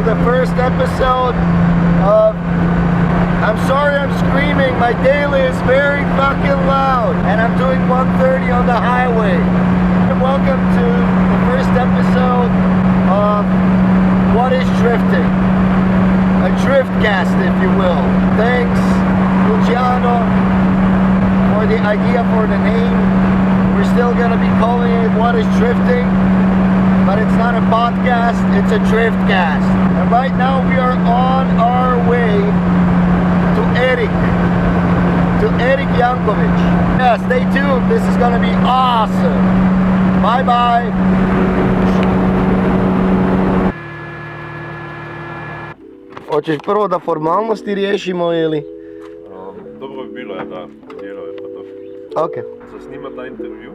the first episode of... I'm sorry I'm screaming, my daily is very fucking loud, and I'm doing 130 on the highway. Welcome to the first episode of What is Drifting? A DRIFTCAST, if you will. Thanks, Luciano, for the idea for the name. We're still gonna be calling it What is Drifting? But it's not a podcast, it's a DRIFTCAST. And right now we are on our way to Erik JANKOVIC. Yeah, stay tuned, this is gonna be awesome. Bye bye. Hoćeš prvo da formalnosti riješimo ili? Dobro bi bilo, da dijelove pa to. Ok. Za snima taj intervju,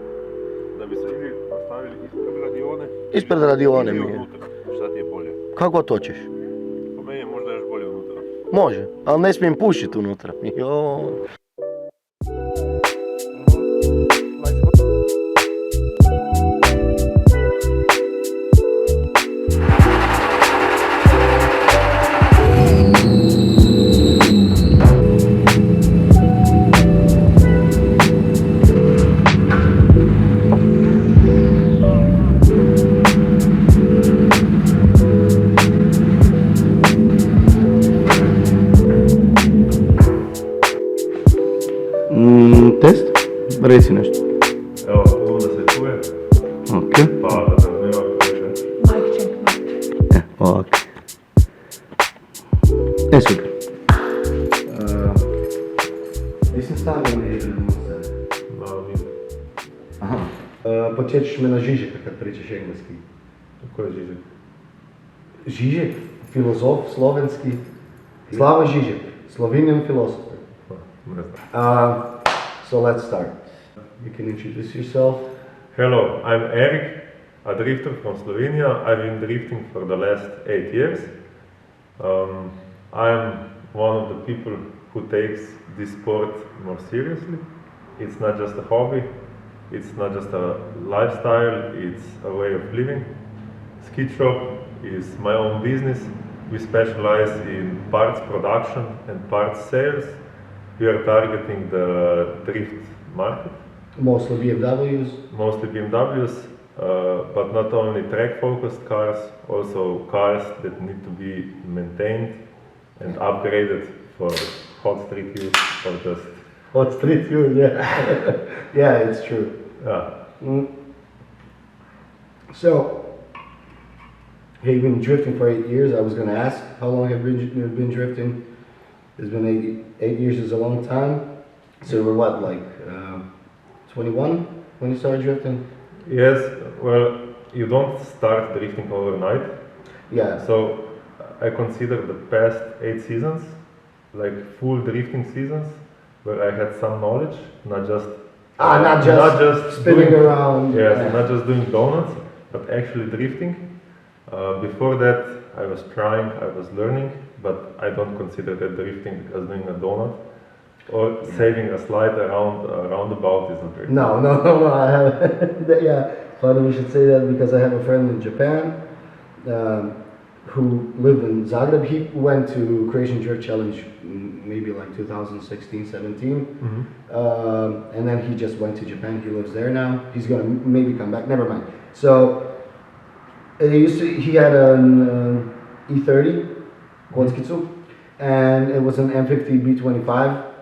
da bi se ili nastavili ispred radione. Ispred radione mi je. Ili unutra, šta ti je bolje? Kako hoćeš? Po meni je možda još bolje unutra. Može, ali ne smijem pušiti unutra. Jo. Test? Reci nešto. Evo, ovo da se čuje. Ok. Pa da nema više. Mic check. Ovako. Super. Nisam stavio ne jednu sad. Malo nije. Aha. Podsjećaš me na Žižeka kad pričaš engleski. Ko je Žižek? Žižek? Filozof, slovenski. Slava Žižek. Slovenian philosopher. Ne znam. So let's start. You can introduce yourself. Hello, I'm Erik, a drifter from Slovenia. I've been drifting for the last 8 years. I'm one of the people who takes this sport more seriously. It's not just a hobby, it's not just a lifestyle, it's a way of living. Ski shop is my own business. We specialize in parts production and parts sales. We are targeting the drift market. Mostly BMWs. Mostly BMWs, but not only track-focused cars, also cars that need to be maintained and upgraded for hot street use or just... Hot street use, yeah. Yeah, it's true. Yeah. So, you've been drifting for 8 years. I was going to ask, how long have you been drifting? It's been 8 years is a long time. So you were what, like 21 when you started drifting? Yes, well, you don't start drifting overnight. Yeah. So I consider the past 8 seasons like full drifting seasons where I had some knowledge, not just not just spinning doing, around. Yes, Yeah. not just doing donuts, but actually drifting. Before that, I was trying, I was learning, but I don't consider that drifting as doing a donut or saving a slide around a roundabout isn't drifting. No, I have, yeah, funny we should say that because I have a friend in Japan who lived in Zagreb. He went to Croatian Drift Challenge maybe like 2016, 17. Mm-hmm. And then he just went to Japan. He lives there now. He's gonna maybe come back, never mind. So, he had an E30 Kotskicu, and it was an M50 B25.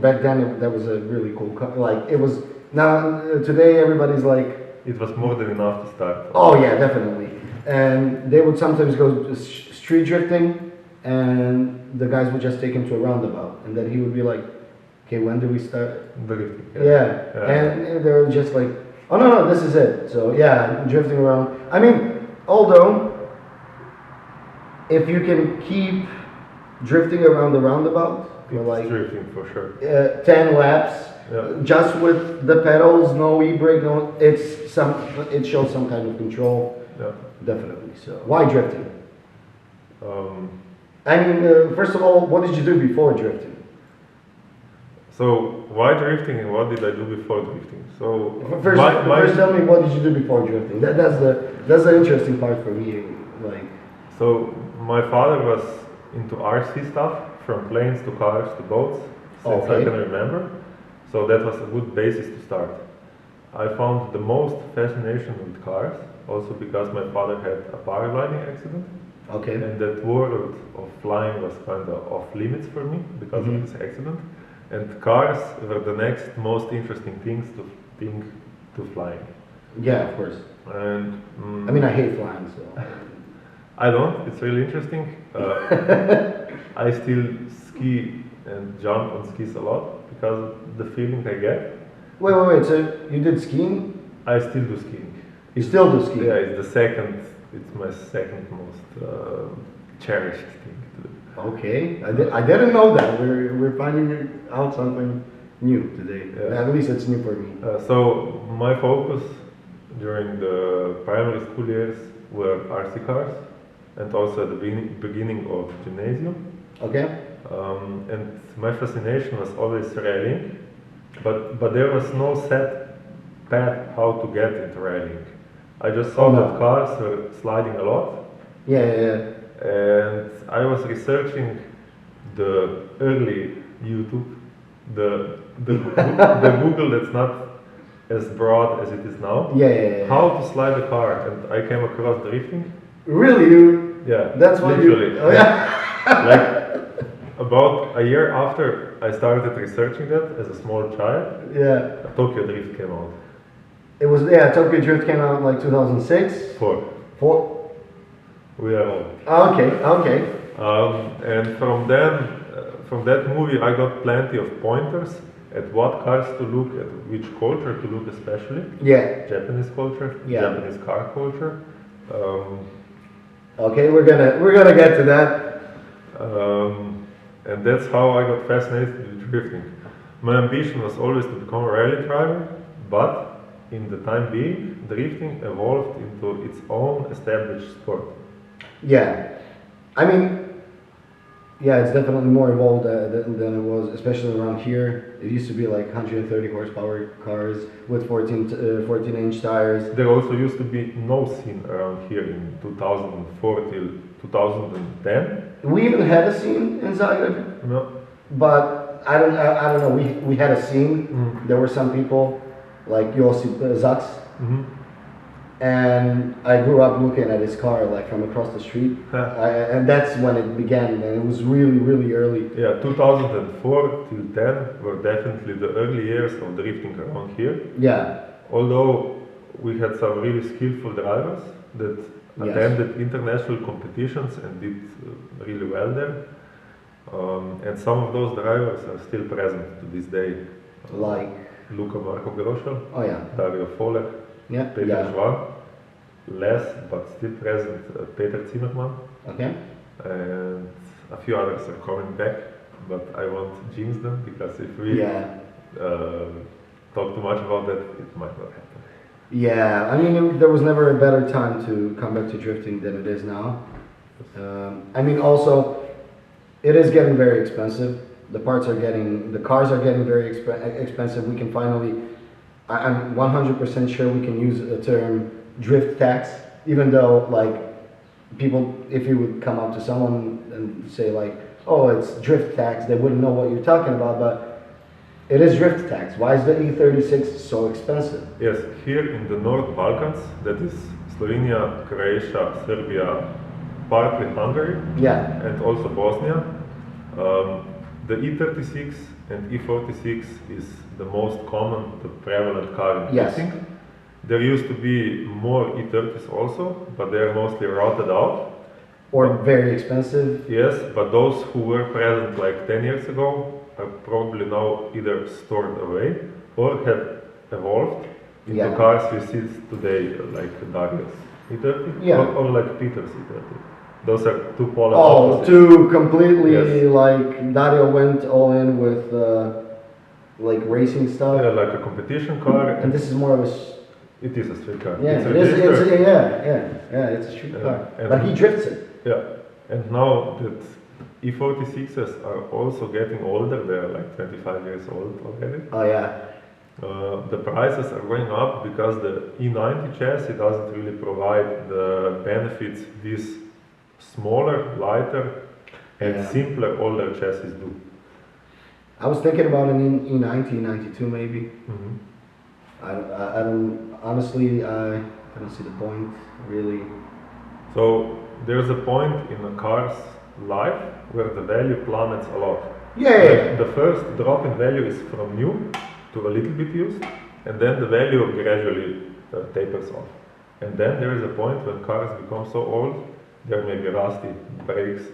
Back then that was a really cool car. Like it was. Now today everybody's like. It was more than enough to start. Oh yeah, definitely. And they would sometimes go street drifting, and the guys would just take him to a roundabout, and then he would be like, "Okay, when do we start?" Drifting. Yeah. And they were just like, "Oh no, this is it." So yeah, drifting around. I mean, although if you can keep drifting around the roundabout, you're like drifting for sure. 10 laps, Yeah. just with the pedals, no e-brake, no. It shows some kind of control. Yeah. Definitely. So why drifting? I mean, first of all, what did you do before drifting? So why drifting and what did I do before drifting? So First tell me what did you do before drifting? That's the interesting part for me. Like. So my father was into RC stuff, from planes to cars to boats, since I Okay. can remember. So that was a good basis to start. I found the most fascination with cars, also because my father had a paragliding accident, Okay. and that world of flying was kind of off limits for me because Mhm. of this accident. And cars were the next most interesting thing to flying. Yeah, of course. And I mean, I hate flying, so. I don't. It's really interesting. I still ski and jump on skis a lot because of the feeling I get. Wait. So you did skiing? I still do skiing. You still do skiing? Yeah, it's my second most cherished thing to do. Okay. I didn't know that. We're finding out something new today. Yeah. At least it's new for me. So my focus during the primary school years were RC cars and also at the beginning of gymnasium. Okay. And my fascination was always rallying, but there was no set path how to get into rallying. I just saw Oh, no. that cars were sliding a lot, Yeah. and I was researching the early YouTube, the Google that's not as broad as it is now. Yeah. How to slide a car, and I came across drifting. Really? You? Yeah, That's what literally. you. Oh yeah. Like about a year after I started researching that as a small child, Yeah. Tokyo Drift came out. It was Tokyo Drift came out in like 2006. Four. We are old. Okay. And from that movie, I got plenty of pointers at what cars to look at, which culture to look especially. Yeah. Japanese culture, Yeah. Japanese car culture. Okay, we're gonna get to that. And that's how I got fascinated with drifting. My ambition was always to become a rally driver, but in the time being, drifting evolved into its own established sport. Yeah, I mean, yeah, it's definitely more evolved than it was, especially around here. It used to be like 130 horsepower cars with 14-inch tires. There also used to be no scene around here in 2004 till 2010. We even had a scene in Zagreb, No. but I don't know. We had a scene. Mm. There were some people like Josip Zaks, Mhm. and I grew up looking at his car like from across the street, Huh. and that's when it began. And it was really early. Yeah, 2004 till 10 were definitely the early years of drifting around here. Yeah, Although we had some really skillful drivers that Yes. attended international competitions and did really well there. And some of those drivers are still present to this day. like Luca Marco Groschel, oh yeah, Dario Foller, yeah, Peter yeah. Schwan, less but still present Peter Zimmermann, Okay. and a few others are coming back, but I won't jinx them because if we Yeah. talk too much about that, it might not happen. Yeah, I mean, there was never a better time to come back to drifting than it is now. I mean, also, it is getting very expensive. The cars are getting very expensive. We can finally, I'm 100% sure we can use the term drift tax, even though, like, people, if you would come up to someone and say, like, oh, it's drift tax, they wouldn't know what you're talking about, but it is drift tax. Why is the E36 so expensive? Yes, here in the North Balkans, that is Slovenia, Croatia, Serbia, partly Hungary, Yeah, and also Bosnia, the E36 and E46 is the most common, the prevalent car in Yes. drifting. There used to be more E30s also, but they are mostly routed out. or very expensive. Yes, but those who were present like 10 years ago are probably now either stored away or have evolved into Yeah. cars you see today, like Dario's E30 Yeah. or like Peter's E30. Those are two polar Oh, opposites. to completely Yes. like Dario went all in with like racing stuff, Yeah, like a competition car, and this is more of a it is a street car. yeah, It's it is, registered. yeah, it's a street Yeah, car, and- but he drifts it. Yeah, and now that E46s are also getting older, they're like 25 years old already. Oh yeah, The prices are going up because the E90 chassis doesn't really provide the benefits this smaller, lighter, and Yeah. simpler all their chassis do. I was thinking about an E90, 92 maybe. Mhm. I don't, honestly, I don't see the point, really. So there's a point in a car's life where the value plummets a lot. Yeah, Like, the first drop in value is from new to a little bit used, and then the value gradually tapers off. And then there is a point when cars become so old, there may be rusty brakes,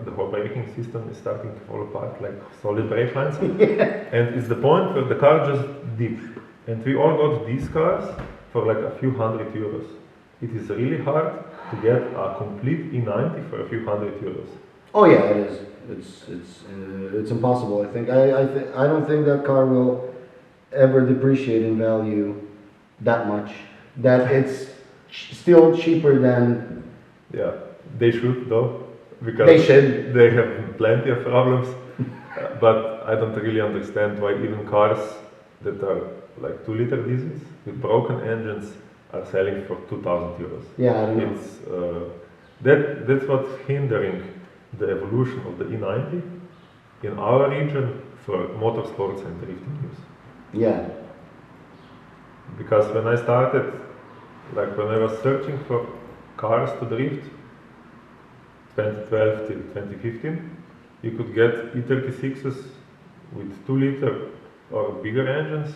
the whole braking system is starting to fall apart like solid brake lines. And it's the point where the car just dips. And we all got these cars for like a few €100. It is really hard to get a complete E90 for a few €100. Oh yeah, it is. It's impossible. I think. I don't think that car will ever depreciate in value that much. That it's still cheaper than. Yeah, they should though, because They should. they have plenty of problems. But I don't really understand why even cars that are like 2-liter diesels with broken engines are selling for €2,000. Yeah, I don't know. It's that's what's hindering the evolution of the E90 in our region for motorsports and drifting use. Yeah. Because when I started, like when I was searching for cars to drift, 2012 till 2015, you could get E36s with 2-liter or bigger engines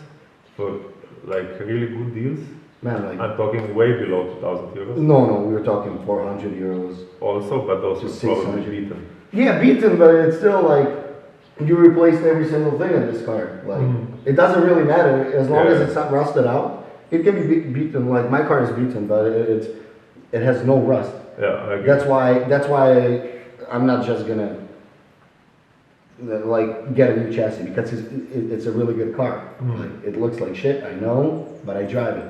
for like really good deals. Man, like. I'm talking way below €2,000. No, we were talking €400. Also, but those Just were probably 600. beaten. Yeah, beaten, but it's still like you replaced every single thing in this car. Like it doesn't really matter as long as Yeah. it's not rusted out. It can be beaten. Like my car is beaten, but it has no rust. Yeah, I agree. That's why I'm not just gonna like get a new chassis because it's a really good car. Like it looks like shit, I know, but I drive it.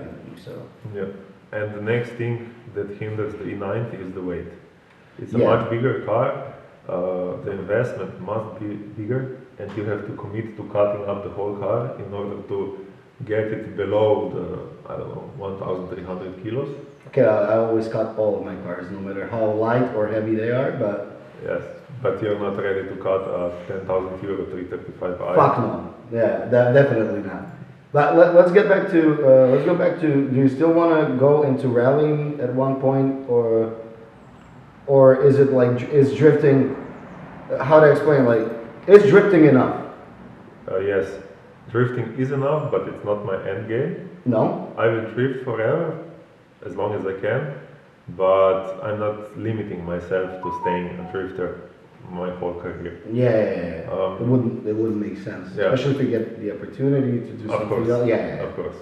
So Yeah, and the next thing that hinders the E90 is the weight. It's a Yeah. much bigger car. The investment must be bigger, and you have to commit to cutting up the whole car in order to get it below the 1,300 kilos. okay, I always cut all of my cars, no matter how light or heavy they are. But Yes, but you're not ready to cut a €10,000 335i. fuck no, yeah, definitely not. But let's get back to let's go back to. Do you still want to go into rallying at one point, or is it like is drifting? How to explain? Like, is drifting enough? Yes, drifting is enough, but it's not my end game. No. I will drift forever, as long as I can, but I'm not limiting myself to staying a drifter my whole career. Yeah. It wouldn't make sense, Yeah. especially if you get the opportunity to do Of something course, else. Yeah. of course.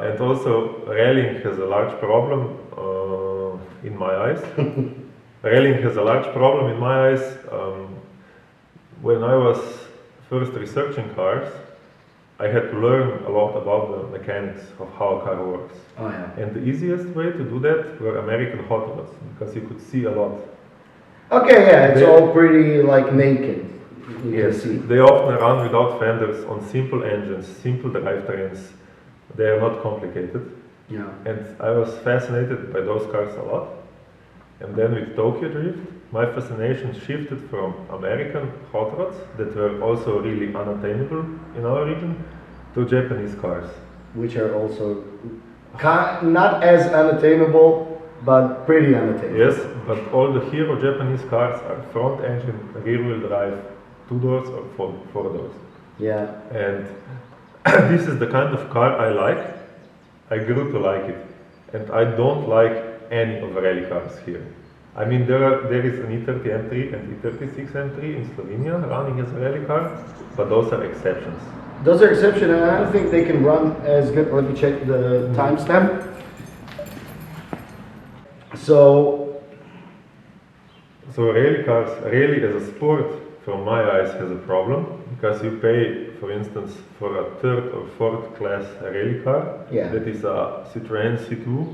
And also, rallying has a large problem in my eyes. Rallying has a large problem in my eyes. When I was first researching cars, I had to learn a lot about the mechanics of how a car works. Oh yeah. And the easiest way to do that were American hot rods, because you could see a lot. Okay, yeah, it's They- all pretty like naked. You can see. They often run without fenders on simple engines, simple drivetrains. They are not complicated. Yeah. And I was fascinated by those cars a lot. And then with Tokyo Drift, my fascination shifted from American hot rods that were also really unattainable in our region to Japanese cars. Which are also not as unattainable, but pretty unattainable. Yes, but all the hero Japanese cars are front engine, rear wheel drive, 2 doors or 4 doors. Yeah. And this is the kind of car I like. I grew to like it. And I don't like any of the rally cars here. I mean, there is an E30 M3 and E36 M3 in Slovenia running as a rally car, but those are exceptions. Those are exceptions, and I don't think they can run as good. Let me check the timestamp. So rally cars, rally as a sport, from my eyes, has a problem, because you pay, for instance, for a 3rd or 4th class rally car, Yeah. that is a Citroën C2.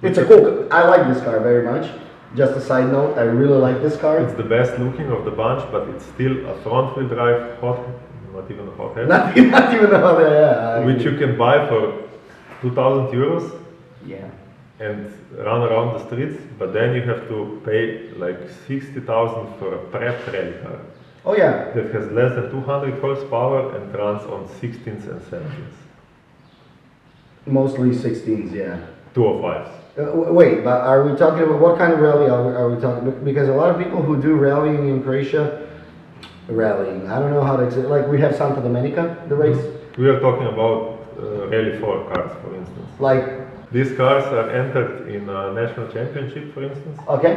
It's a cool. I like this car very much. Just a side note, I really like this car. It's the best looking of the bunch, but it's still a front wheel drive hot, not even a hot head, Not even know that. Yeah. which you can buy for €2,000. Yeah. and run around the streets, but then you have to pay like 60,000 for a prep rally car Oh yeah. that has less than 200 horsepower and runs on 16s and 17s. Mostly 16s, yeah. 205s. Wait, but are we talking about what kind of rally are we talking? Because a lot of people who do rallying in Croatia, I don't know how to explain. Like we have Santa Domenica, the race. We are talking about Rally 4 cars, for instance. Like, These cars are entered in a national championship, for instance, okay,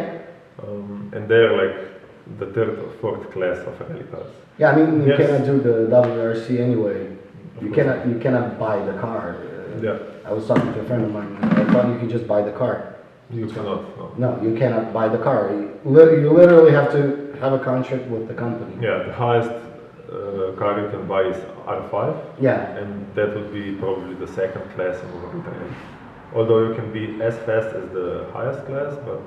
and they're like the third or fourth class of rally cars. yeah. I mean, you Yes. cannot do the WRC anyway. You course. cannot buy the car. Yeah, I was talking to a friend of mine. I thought you could just buy the car. you cannot. No. No, you cannot buy the car. You literally have to have a contract with the company. Yeah, the highest car you can buy is R5, Yeah. and that would be probably the second class in World Rally. Although you can be as fast as the highest class, but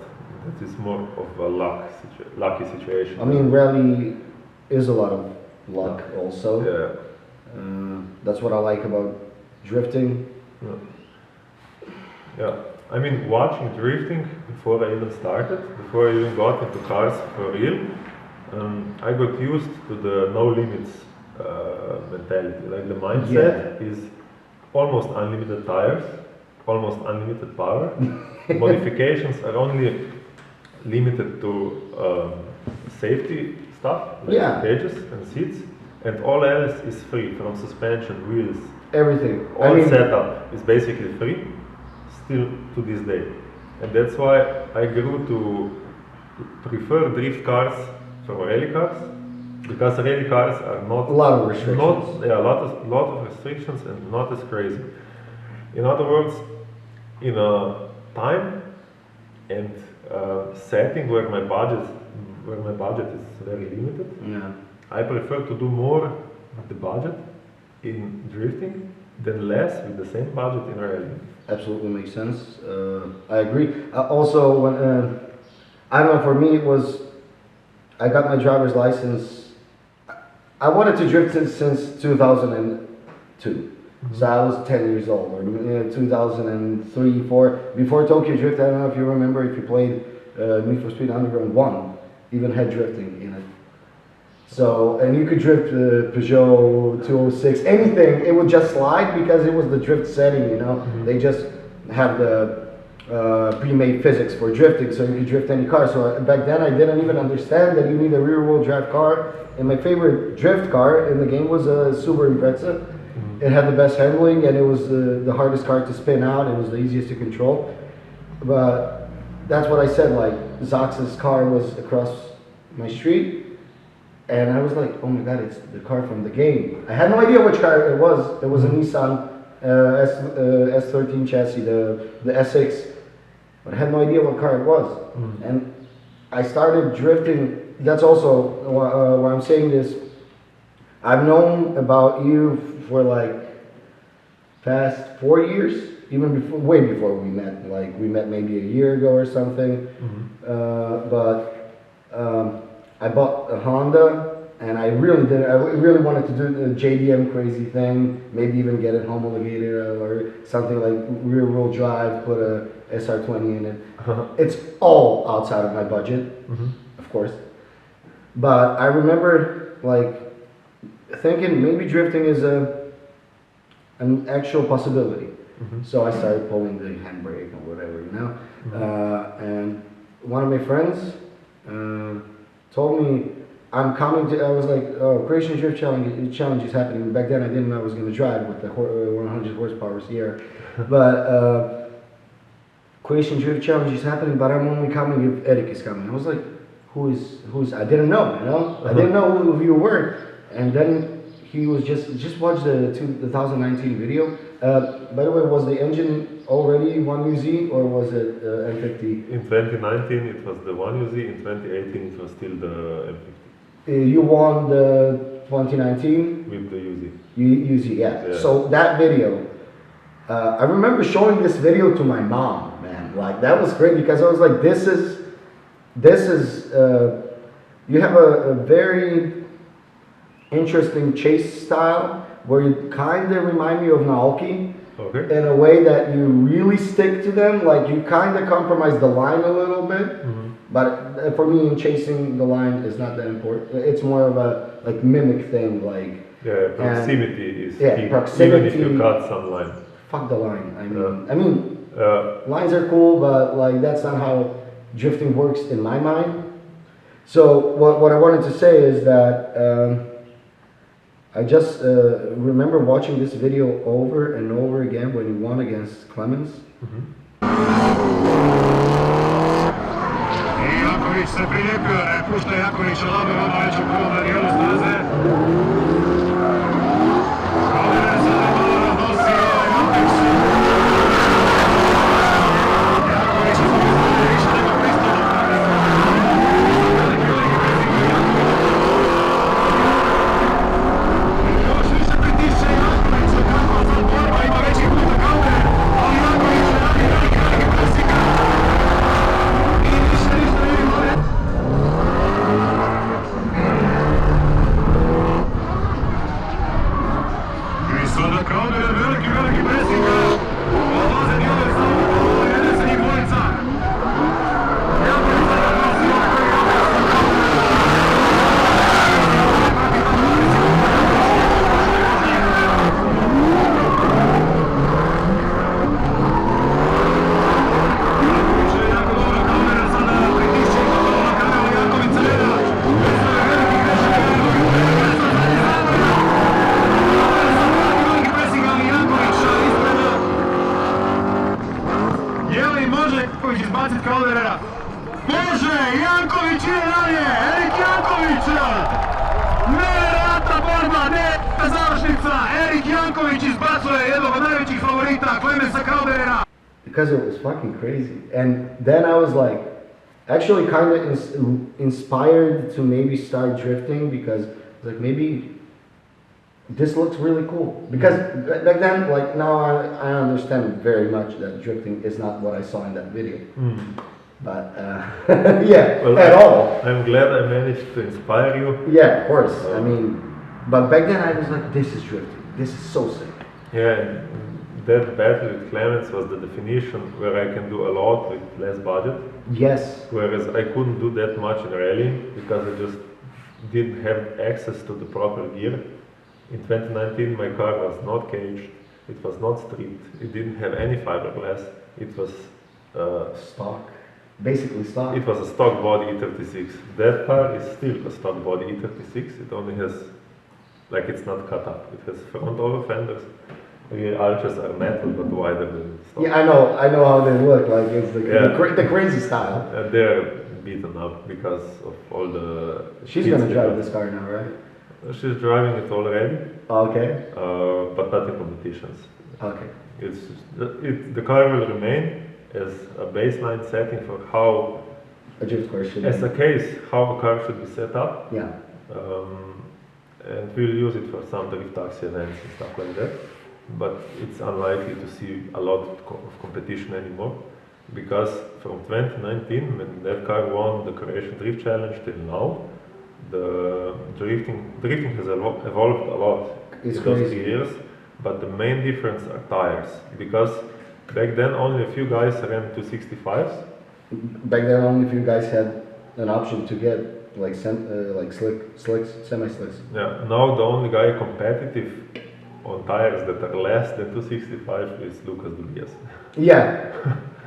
that is more of a lucky situation. I mean, rally is a lot of luck also. Yeah. That's what I like about drifting. Yeah. Yeah, I mean, watching drifting before I even started, before I even got into cars for real, I got used to the no limits mentality. Like the mindset is almost unlimited tires, almost unlimited power. Modifications are only limited to safety stuff, like Yeah. cages and seats, and all else is free, from suspension, wheels. Everything. All setup is basically free, still to this day. And that's why I grew to prefer drift cars from rally cars, because rally cars are not a lot of restrictions. lot of restrictions and not as crazy. In other words, in a time and setting where my budget is very limited, Yeah. I prefer to do more with the budget in drifting than less with the same budget in rally. Absolutely makes sense. I agree. Also, when I don't know, for me it was, I got my driver's license. I wanted to drift since 2002. So I was 10 years old, or 2003, 4. Before Tokyo Drift, I don't know if you remember, if you played Need for Speed Underground 1, even had drifting in it. So, and you could drift Peugeot 206, anything, it would just slide because it was the drift setting, you know. They just have the pre-made physics for drifting, so you could drift any car. So back then I didn't even understand that you need a rear-wheel drive car. And my favorite drift car in the game was a Subaru Impreza. It had the best handling, and it was the hardest car to spin out. It was the easiest to control. But that's what I said, like, Zox's car was across my street, and I was like, oh my god, it's the car from the game. I had no idea which car it was. It was a Nissan S13 chassis, the S6, but I had no idea what car it was. And I started drifting. That's also why I'm saying this. I've known about you for like past 4 years, even before, way before we met. Like we met maybe a year ago or something. But I bought a Honda, and I really wanted to do the JDM crazy thing. Maybe even get it homologated or something like rear-wheel drive. Put a SR20 in it. It's all outside of my budget, of course. But I remember like thinking maybe drifting is an actual possibility. So I started pulling the handbrake or whatever, you know. And one of my friends told me, I'm coming to, I was like, oh, Croatian Drift Challenge is happening. Back then I didn't know I was going to drive with the 100 horsepower Sierra. But Croatian Drift Challenge is happening, but I'm only coming if Erik is coming. I was like, who's, I didn't know, you know. I didn't know who you were. And then he was just watch the 2019 video. By the way, was the engine already 1UZ or was it M50? In 2019 it was the 1UZ, in 2018 it was still the M50. You won the 2019? With the UZ. UZ, yeah. So that video, I remember showing this video to my mom, man. Like that was great because I was like, this is, you have a very interesting chase style where you kind of remind me of Naoki, Okay. in a way that you really stick to them. Like you kind of compromise the line a little bit, but for me, in chasing the line is not that important. It's more of a like mimic thing. Like Yeah, proximity is yeah, key. proximity. Even if you cut some line. fuck the line. I mean, lines are cool, but like that's not how drifting works in my mind. So what I wanted to say is that I just remember watching this video over and over again when he won against Clemens. Jankovic se prilijepio, ne pušta Jankovića labero na veću kruga dijelu staze. Kalere sada malo raznosi Janković. Janković iz Pizane više nema pristupa. Veliki prezime Janković. Još više pritišće Janković, kako sad borba ima veći puta Kalere, ali Janković ne radi veliki prezime. Sada Kalder, veliki presing, odlaze dijelove samo, jede se njih dvojica. Janković sada nosi ovaj koji Janković je jako dobro, Kalder sada pritišće i gotovo na kraju, ali Janković se ne da. Bezove veliki grešaka, Janković izbacit Kalderera. Može! Janković ide dalje! Erik Janković! Nevjerojatna borba, ne završnica! Erik Janković izbacuje jednog od najvećih favorita, Clemensa Kalderera. Because it was fucking crazy. And then I was like, actually kind of inspired to maybe start drifting because like maybe this looks really cool. Because back then, like now I understand very much that drifting is not what I saw in that video. But yeah, Well, at all. I'm glad I managed to inspire you. Yeah, of course. I mean, but back then I was like, this is drifting. This is so sick. Yeah, and that battle with Clemens was the definition where I can do a lot with less budget. Yes. Whereas I couldn't do that much in rallying because I just didn't have access to the proper gear. In 2019 my car was not caged, it was not stripped, it didn't have any fiberglass, it was Stock. Basically stock. It was a stock body E36. That car is still a stock body E36, it only has, like it's not cut up, it has front over fenders. The arches are metal but wider than stock. Yeah, I know how they look. Like it's the crazy style. And they're beaten up because of all the... She's kids gonna drive because- this car now, right? She's driving it already, Okay. but not in competitions. Okay. The car will remain as a baseline setting for how, A drift course should as be. a case, how a car should be set up. Yeah. And we'll use it for some drift taxi events and stuff like that. But it's unlikely to see a lot of competition anymore, because from 2019, when that car won the Croatian Drift Challenge till now, the drifting has evolved a lot It's in those crazy. 3 years. But the main difference are tires, because back then only a few guys ran 265s. Back then, only if you guys had an option to get like slicks, semi-slicks. Yeah. Now the only guy competitive on tires that are less than 265 is Lucas Dubias. Yeah.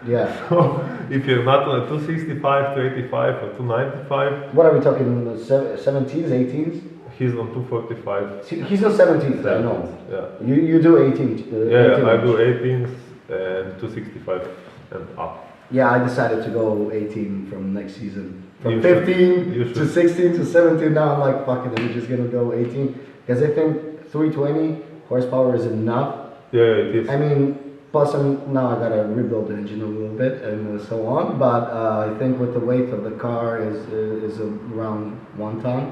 Yeah. So if you're not on a 265, 285 or 295, What are we talking? 17s, 18s? he's on 245. He's on 17s. I know. Yeah. You do 18. Yeah, 18 I inch. do 18s and 265 and up. Yeah, I decided to go 18 from next season. From You should. 15 You to should. 16 to 17. Now I'm like, fuck it, I'm just gonna go 18 because I think 320 horsepower is enough. Yeah, it is. I mean, plus now I gotta rebuild the engine a little bit and so on. But I think with the weight of the car is around 1 ton,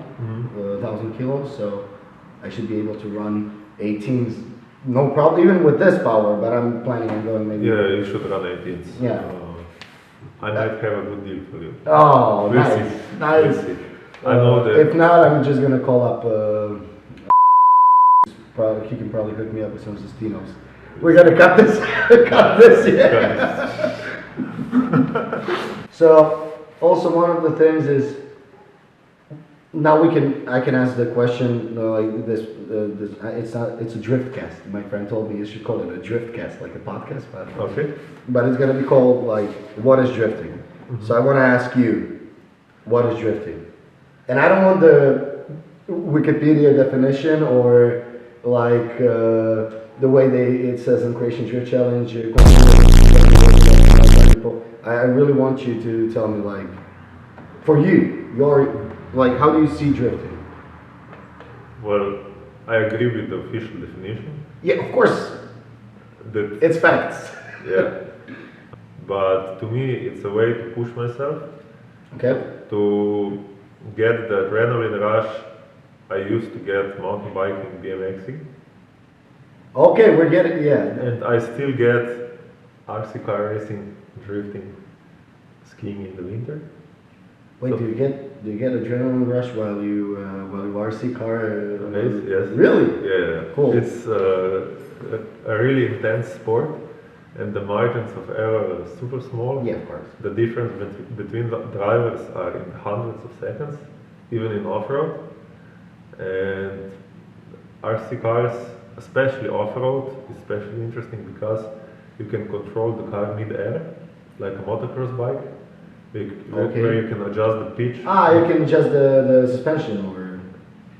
1,000 kilos. So I should be able to run 18s, no problem, even with this power. But I'm planning on going maybe. Yeah, you should run 18s. Yeah. I might have a good deal for you. Oh, We'll nice, see. nice. We'll see. I know that. If not, I'm just gonna call up. He can probably hook me up with some Sustinos. We're gonna cut this. cut this. Yeah. So also one of the things is now I can ask the question like this. It's a driftcast. My friend told me you should call it a driftcast, like a podcast, Okay. but it's gonna be called like what is drifting. So I want to ask you, what is drifting? And I don't want the Wikipedia definition or like the way it says in Creation Drift Challenge. I really want you to tell me like, for you, like how do you see drifting? Well, I agree with the official definition. Yeah, of course, That it's facts. yeah. But to me, it's a way to push myself, Okay. to get the adrenaline rush I used to get mountain biking, BMXing, Okay, we're getting and I still get RC car racing, drifting, skiing in the winter. Wait, So- do you get adrenaline rush while you RC car Race, yes. Really? Yeah, Cool. It's a really intense sport, and the margins of error are super small. Yeah, of course. The difference between the drivers are in hundreds of seconds, even in off-road. And RC cars, especially off-road, is especially interesting because you can control the car mid-air, like a motocross bike, Okay. where you can adjust the pitch. You can adjust the suspension or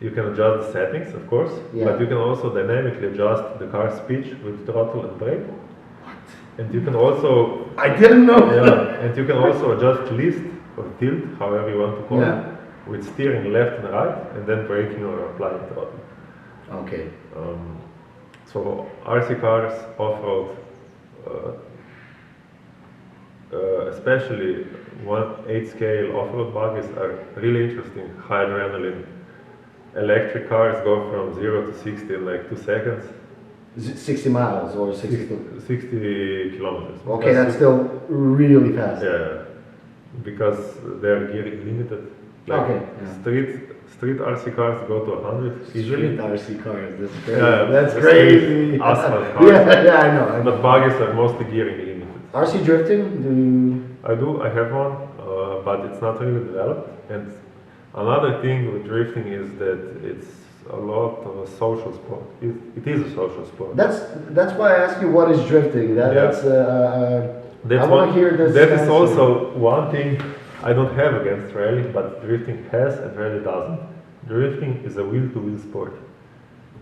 You can adjust the settings, of course, Yeah. but you can also dynamically adjust the car's pitch with throttle and brake. And you can also I didn't know. yeah, and you can also adjust lift or tilt, however you want to call Yeah. it, with steering left and right, and then braking or applying throttle. Okay. So RC cars, off-road, especially 1/8 scale off-road buggies are really interesting, high adrenaline. Electric cars go from 0 to 60 in like 2 seconds, Is it 60 miles or 60? 60 kilometers. Okay, that's still really fast. Yeah, because they're gearing limited. Like Okay, yeah. street RC cars go to 100 easily. Street RC cars, that's crazy. Yeah, That's the crazy. street asphalt cars. Yeah, I know. But buggies are mostly gearing limited. RC drifting? Do you? I have one, but it's not really developed. And another thing with drifting is that it's a lot of a social sport. It is a social sport. That's why I ask you what is drifting. Yeah. I want to hear this. That is answer. also one thing I don't have against rally, but drifting has and rally doesn't. Drifting is a wheel-to-wheel sport.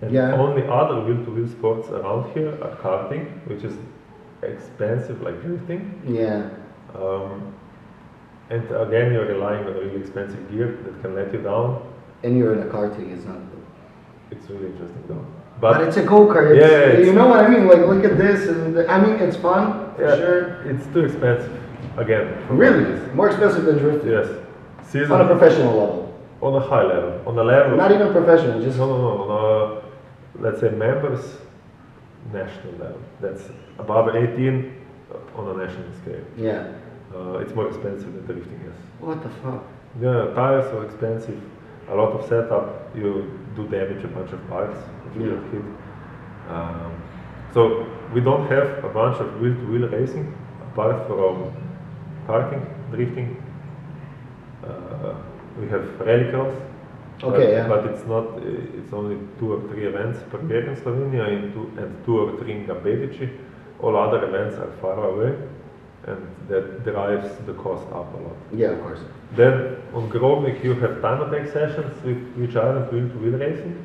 And Yeah. only other wheel-to-wheel sports around here are karting, which is expensive like drifting. Yeah. And again, you're relying on really expensive gear that can let you down. And you're in a karting, it's not. It's really interesting though. But it's a go-kart. Yeah, You know what I mean? Like, look at this, and I mean, it's fun, for yeah, sure. it's too expensive. Again. for Really? what it is. More expensive than drifting? Yes. Season On a professional level. on a high level. On a level. Not even professional, just. No. On a, let's say, members national level. That's above 18 on a national scale. Yeah. It's more expensive than drifting is. What the fuck? Yeah, tires are expensive. A lot of setup. You do damage a bunch of parts if you Yeah. get hit. So we don't have a bunch of wheel-to-wheel racing apart from karting, drifting. We have rallycross. Okay, yeah. But it's not. It's only 2 or 3 events per year in Slovenia, and 2 or 3 in Gabedici. All other events are far away, and that drives the cost up a lot. Yeah, of course. Then on Grobnik you have time attack sessions which aren't wheel-to-wheel racing,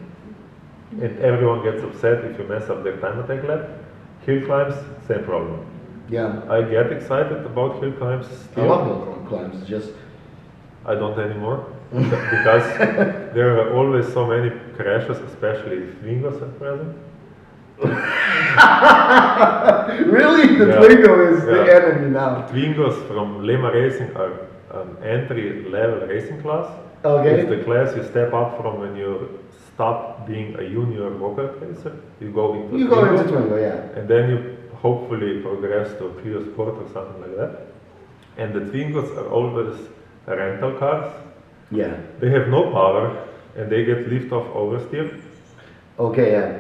and everyone gets upset if you mess up their time attack lap. Hill climbs, same problem. Yeah. I get excited about hill climbs I still. love hill climbs, just. I don't anymore because there are always so many crashes, especially if Twingos are present. Really? The Yeah. Twingo is the Yeah. enemy now. Twingos from Lema Racing are an entry-level racing class. Okay. It's the class you step up from when you stop being a junior go-kart racer. You go into You go into Twingo, yeah. and then you hopefully progress to a clear sport or something like that. And the Twingos are always rental cars. Yeah. They have no power and they get lift-off oversteer. Okay, yeah.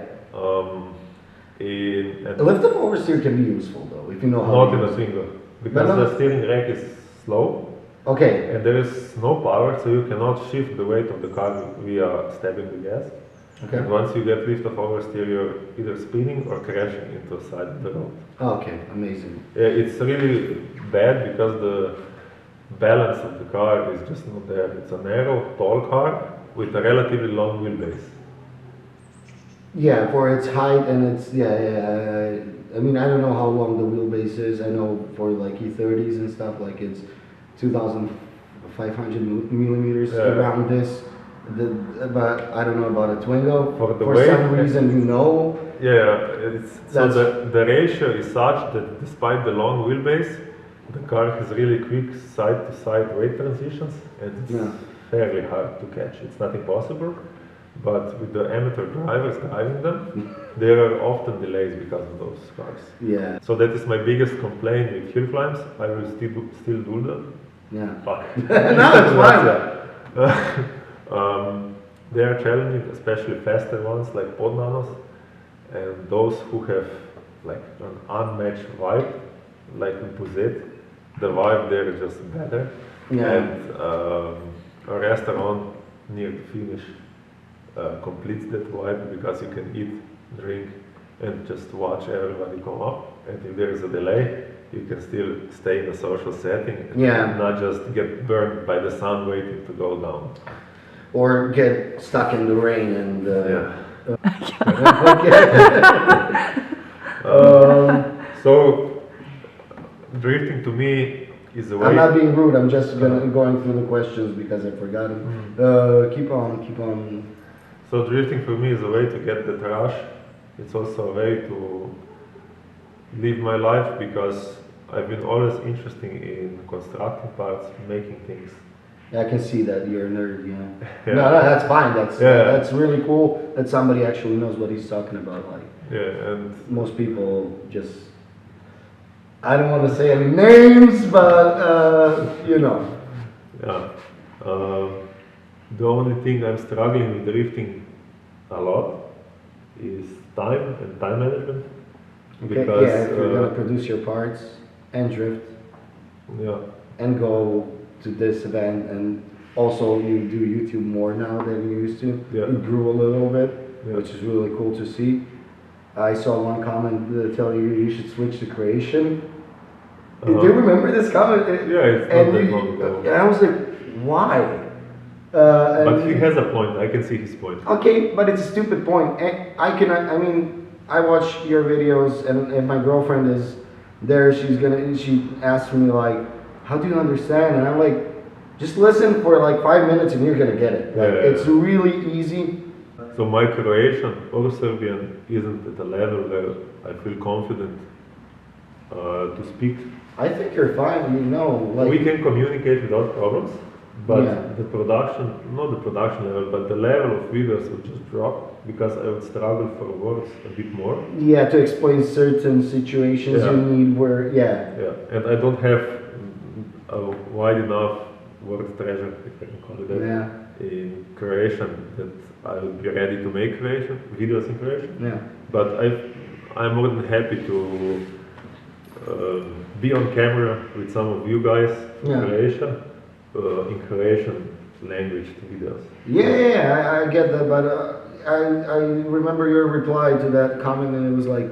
And A lift-up oversteer can be useful though, if you know how not to in a use it. single, because No, no. the steering rack is slow Okay, and there is no power, so you cannot shift the weight of the car via stabbing the gas. okay. And once you get lift of oversteer, you're either spinning or crashing into the side of the road. Okay, amazing. Yeah, it's really bad because the balance of the car is just not there. It's a narrow, tall car with a relatively long wheelbase. Yeah, for its height and its, I mean, I don't know how long the wheelbase is. I know for like E30s and stuff, like it's 2,500 millimeters Yeah. around this. But I don't know about a Twingo. For the For weight, some reason, you know. Yeah, so That's- the ratio is such that despite the long wheelbase, the car has really quick side-to-side weight transitions, and it's Yeah. fairly hard to catch. It's not impossible, but with the amateur drivers driving them, there are often delays because of those cars. Yeah, So that is my biggest complaint with hill climbs. I will still do them. yeah. Fuck. No, it's fine. They are challenging, especially faster ones like Podnanos, and those who have like an unmatched vibe, like in Puzet, the vibe there is just better. Yeah. And a restaurant near the finish completes that vibe because you can eat, drink, and just watch everybody come up. And if there is a delay, you can still stay in a social setting and Yeah. not just get burned by the sun waiting to go down. Or get stuck in the rain and. Yeah. Okay. So drifting to me is a way. I'm not being rude. I'm just going through the questions because I forgot it. Keep on. So drifting for me is a way to get that rush. It's also a way to live my life because I've been always interested in constructing parts, making things. I can see that you're a nerd. Yeah. Yeah. No, that's fine. That's Yeah. that's really cool that somebody actually knows what he's talking about. Like Yeah, and most people just. I don't want to say any names, but you know. yeah. The only thing I'm struggling with drifting a lot is time and time management. Okay. Because Yeah, if you're gonna produce your parts and drift yeah. and go to this event, and also you do YouTube more now than you used to. Yeah. You grew a little bit, Yeah. which is really cool to see. I saw one comment tell you should switch to creation. Do you remember this comment? Yeah, it's not And that you- long ago. and I was like, why? But And- he has a point. I can see his point. Okay, but it's a stupid point. And I mean, I watch your videos, and if my girlfriend is there, she asks me like, how do you understand? And I'm like, just listen for like 5 minutes and you're gonna get it. Like, Yeah. it's really easy. So my Croatian or Serbian isn't at a level where I feel confident to speak. I think you're fine, you know, like. We can communicate without problems, but Yeah. the production, not the production level, but the level of videos would just drop because I would struggle for words a bit more. Yeah, to explain certain situations Yeah. you need where, yeah. Yeah, and I don't have a wide enough word treasure, if I can call it that, Yeah. in Croatian that I would be ready to make Croatian, videos in Croatian. Yeah. But I'm more than happy to be on camera with some of you guys from Yeah. Croatia, in Croatian language videos. Yeah, I get that, but I remember your reply to that comment, and it was like,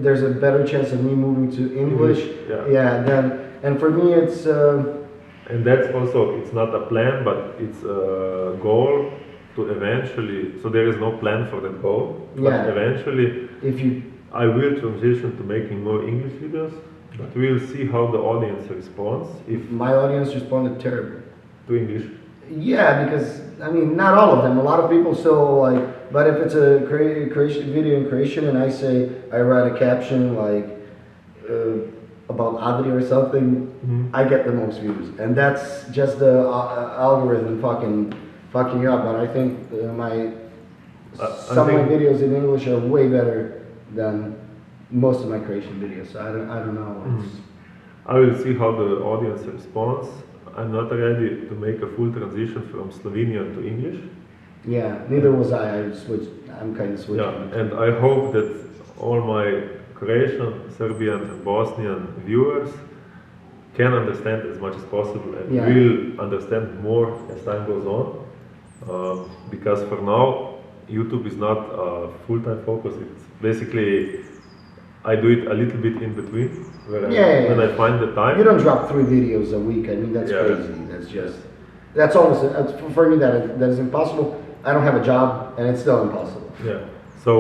there's a better chance of me moving to English. Yeah. Then, and for me, it's And that's also, it's not a plan, but it's a goal to eventually, so there is no plan for that goal, but Yeah. eventually if you, I will transition to making more English videos, but we'll see how the audience responds if my audience responded terribly. to English. Yeah, because I mean, not all of them. A lot of people still like, but if it's a creation video in Croatian, and I say I write a caption like about Adri or something, I get the most views, and that's just the algorithm fucking up. But I think some of my videos in English are way better than most of my creation videos. So I don't know. I will see how the audience responds. I'm not ready to make a full transition from Slovenian to English. Yeah, neither was I. I'm kind of switching. Yeah, and I hope that all my Croatian, Serbian, and Bosnian viewers can understand as much as possible and Yeah. will understand more as time goes on. Because for now, YouTube is not a full-time focus. It's basically I do it a little bit in between when I find the time. You don't drop 3 videos a week. I mean, that's Yeah. crazy. That's just, that's almost, for me, that is impossible. I don't have a job, and it's still impossible. Yeah. So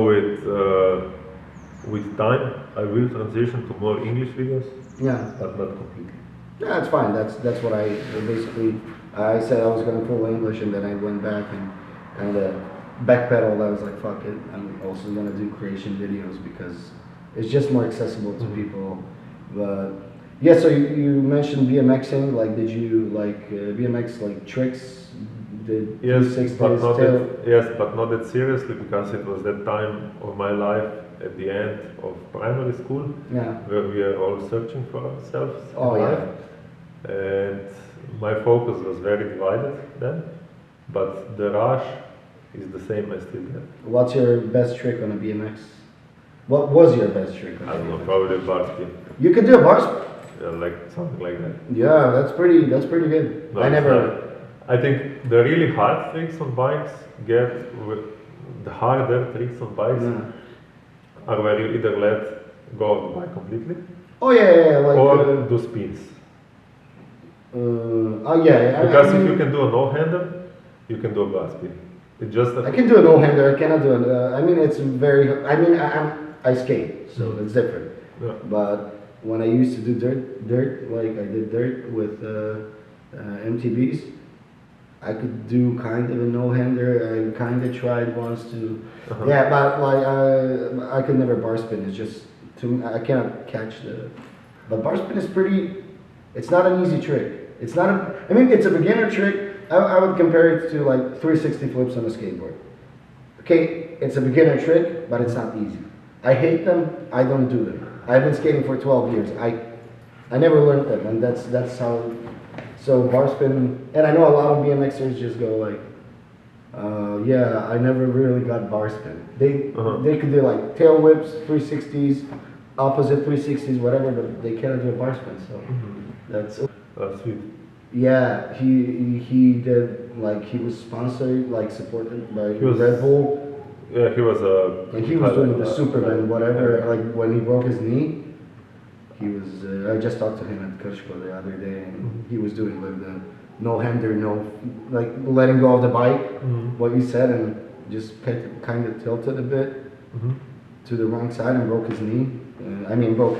with time, I will transition to more English videos, Yeah. but not completely. Yeah, that's fine. That's what I basically, I said I was going to full English, and then I went back and kind of backpedaled. I was like, fuck it. I'm also going to do creation videos because it's just more accessible to people. But yeah, so you mentioned BMXing. Like, did you like BMX like tricks? Did Yes, 360s, but not tail- that, yes, but not that seriously because it was that time of my life at the end of primary school Yeah. where we are all searching for ourselves Oh, in yeah. life. And my focus was very divided then, but the rush is the same as still then. What's your best trick on a BMX? What was your best trick on I a don't know, BMX? probably bar spin, You could do a bar spin. like something like that. Yeah, that's pretty good. No, I it's never. not. I think the really hard tricks on bikes the harder tricks on bikes Yeah. are where you either let go of the bike completely Oh yeah, like. or do spins. Oh yeah. Because I if mean, you can do a no-hander, you can do a bar spin. It just I can do a no-hander. I cannot do it. I mean, it's very. I mean, I skate, so it's different. yeah. But when I used to do dirt, like I did dirt with MTBs, I could do kind of a no-hander. I kind of tried once to. Uh-huh. Yeah, but like I could never bar spin. It's just I cannot catch the. But bar spin is pretty. It's not an easy trick. It's not. I mean, it's a beginner trick. I would compare it to like 360 flips on a skateboard. Okay, it's a beginner trick, but it's not easy. I hate them. I don't do them. I've been skating for 12 years. I never learned them, and that's how. So bar spin, and I know a lot of BMXers just go like, yeah, I never really got bar spin. They could do like tail whips, 360s, opposite 360s, whatever, but they cannot do a bar spin. So that's. Sweet. Yeah, he did, like, he was sponsored, like supported by He was- Red Bull, Yeah, he was a. and he was doing the Superman, whatever. Like when he broke his knee, he was. I just talked to him at Kershko the other day, and he was doing like the no-hander, like letting go of the bike. What you said, and just kind of tilted a bit to the wrong side and broke his knee. I mean, broke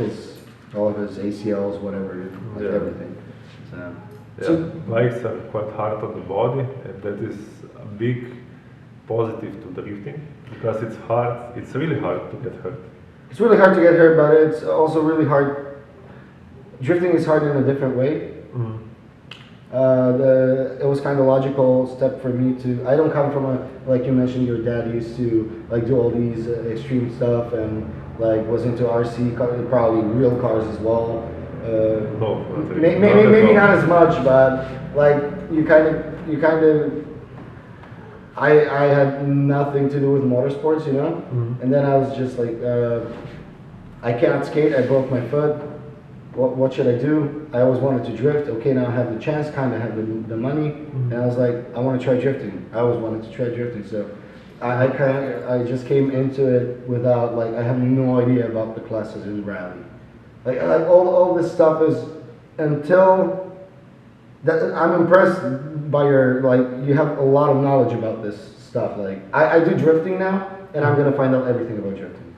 all of his ACLs, whatever, like Yeah. everything. So. Yeah, bikes are quite hard on the body, and that is a big positive to drifting because it's hard. It's really hard to get hurt. It's really hard to get hurt, but it's also really hard. Drifting is hard in a different way. It was kind of logical step for me to. I don't come from a, like you mentioned, your dad used to like do all these extreme stuff and like was into RC, probably real cars as well. No, not really. Maybe Not not at as much, but like you kind of. I had nothing to do with motorsports, you know, and then I was just like, I cannot skate. I broke my foot. What should I do? I always wanted to drift. Okay, now I have the chance, kind of have the money, and I was like, I want to try drifting. I always wanted to try drifting, so I just came into it without like I have no idea about the classes in rally. Like all this stuff is until that I'm impressed by your like you have a lot of knowledge about this stuff. Like I do drifting now, and I'm gonna find out everything about drifting.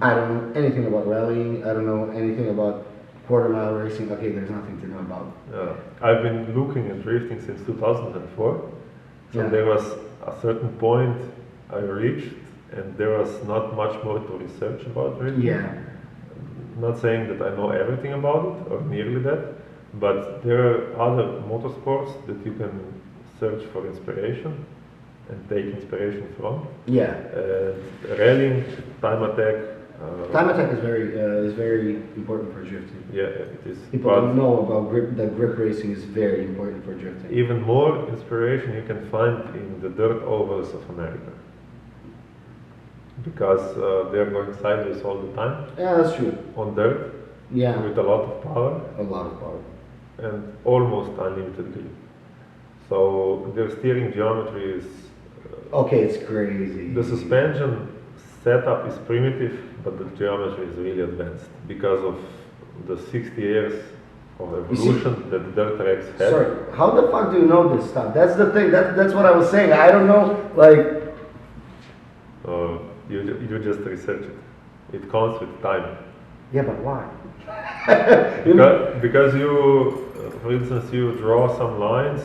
I don't know anything about rallying. I don't know anything about quarter mile racing. Okay, there's nothing to know about. I've been looking at drifting since 2004, so Yeah. there was a certain point I reached, and there was not much more to research about drifting. Yeah. Not saying that I know everything about it or nearly that, but there are other motorsports that you can search for inspiration and take inspiration from. Yeah. Rallying, time attack, Time attack is very important for drifting. Yeah, it is. People But don't know about grip. That grip racing is very important for drifting. even more inspiration you can find in the dirt ovals of America. Because they're going sideways all the time Yeah, that's true. on dirt Yeah, with a lot of power a lot of power. and almost unlimited grip. So their steering geometry is Okay, it's crazy. the suspension setup is primitive, but the geometry is really advanced because of the 60 years of evolution that dirt tracks had. Sorry, how the fuck do you know this stuff? That's the thing. That's what I was saying. I don't know. Like, You just research it. It comes with time. yeah, but why? Because you, for instance, you draw some lines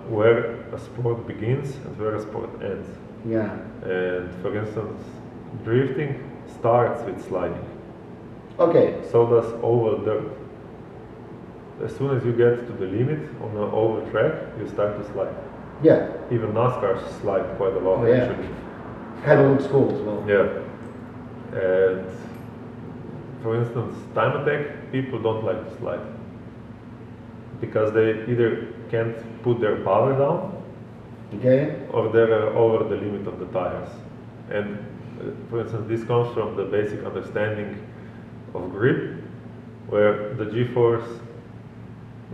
where a sport begins and where a sport ends. Yeah. And for instance, drifting starts with sliding. Okay. So does oval dirt. As soon as you get to the limit on an oval track, you start to slide. Yeah. Even NASCAR slide quite a lot, Oh, yeah. actually. Kind of looks cool as well. Yeah. And for instance, time attack, people don't like to slide. Because they either can't put their power down Okay. or they're over the limit of the tires. And for instance, this comes from the basic understanding of grip, where the G-force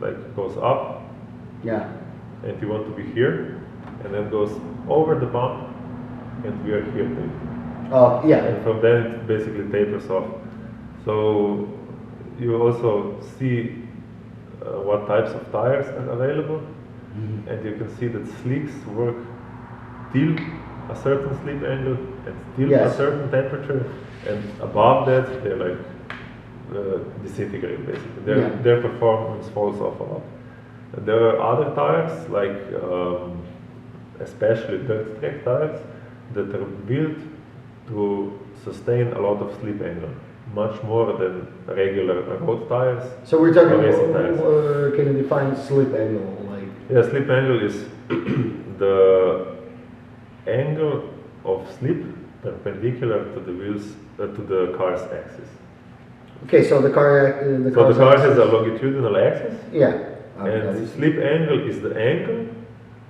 like goes up Yeah. and you want to be here, and then goes over the bump and we are here. Yeah. And from then it basically tapers off. So you also see what types of tires are available, and you can see that slicks work till a certain slip angle and till a Yes. certain temperature, and above that they're like disintegrate basically. Their performance falls off a lot. And there are other tires like especially dirt track tires that are built to sustain a lot of slip angle, much more than regular road tires. So we're talking or racing tires. can you define slip angle? Like, Yeah, slip angle is the angle of slip perpendicular to the wheels to the car's axis. okay, so the car. So the car has a longitudinal axis, Yeah. and slip angle is the angle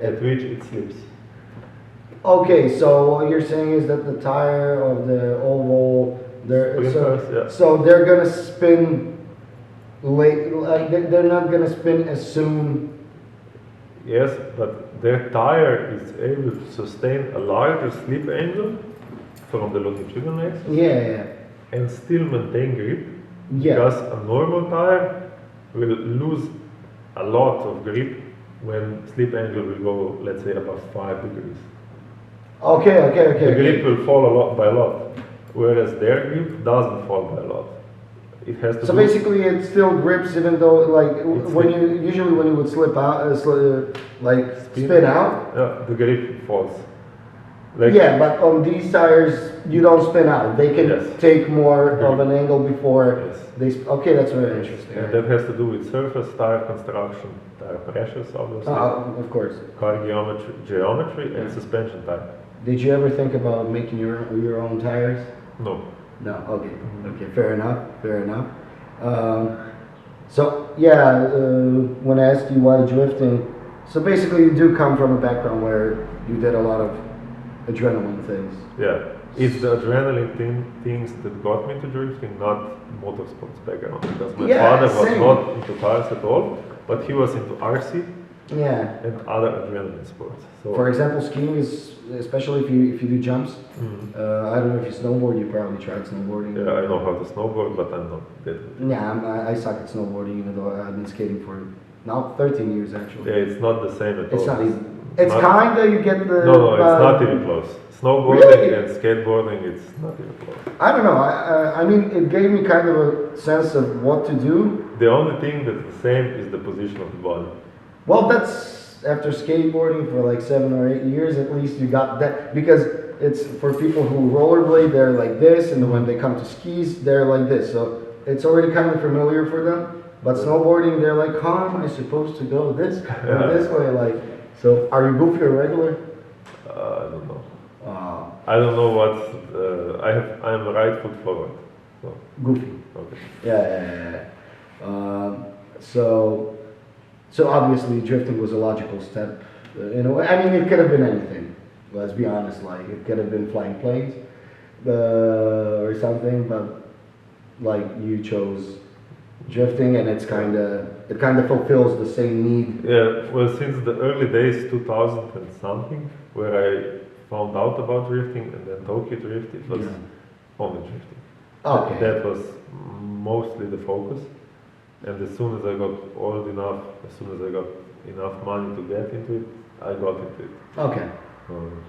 at which it slips. Okay, so what you're saying is that the tire of the oval, Yeah. so they're gonna spin late. Like they're not gonna spin as soon. Yes, but their tire is able to sustain a larger slip angle from the longitudinal axis Yeah. and still maintain grip. Yeah. Because a normal tire will lose a lot of grip when slip angle will go, let's say, above 5 degrees. Okay. The grip will fall a lot by a lot, whereas their grip doesn't fall by a lot. It has to So do basically, it still grips even though, like, It's when the- you usually when you would slip out, like spin out. Yeah, the grip falls. Like, Yeah, but on these tires, you don't spin out. They can Yes. take more of an angle before Yes. they. Okay, that's very interesting. And that has to do with surface, tire construction, tire pressures, obviously, Of course. car geometry and suspension type. Did you ever think about making your own tires? No. No. Okay. Okay. Fair enough. So yeah, when I asked you why drifting, so basically you do come from a background where you did a lot of adrenaline things. Yeah, it's the adrenaline things that got me to drifting, not motorsports background. Because my Yeah, father was same. not into cars at all, but he was into RC Yeah. and other adrenaline sports. So For example, skiing is, especially if you do jumps. I don't know if you snowboard. You probably tried snowboarding. yeah, I know how to snowboard, but I'm not that. Yeah, I suck at snowboarding, even though I've been skating for now 13 years actually. Yeah, it's not the same at all. It's not even. It's not- kinda you get the. No, it's not even close. Snowboarding Really? and skateboarding, it's not even close. I don't know. I mean, it gave me kind of a sense of what to do. The only thing that's the same is the position of the body. Well, that's after skateboarding for like 7 or 8 years at least. You got that because it's for people who rollerblade. They're like this, and when they come to skis, they're like this. So it's already kind of familiar for them. But snowboarding, they're like, how am I supposed to go this or this way? Like, so are you goofy or regular? I don't know. I don't know what I'm right foot forward. So, Goofy. okay. Yeah. So obviously drifting was a logical step. In a way, I mean, it could have been anything. Let's be honest. Like it could have been flying planes or something, but like you chose drifting, and it kind of fulfills the same need. Yeah, well, since the early days, 2000 and something, where I found out about drifting and then Tokyo Drift, it was only drifting. Okay. That was mostly the focus. And as soon as I got old enough, as soon as I got enough money to get into it, I got into it. Okay.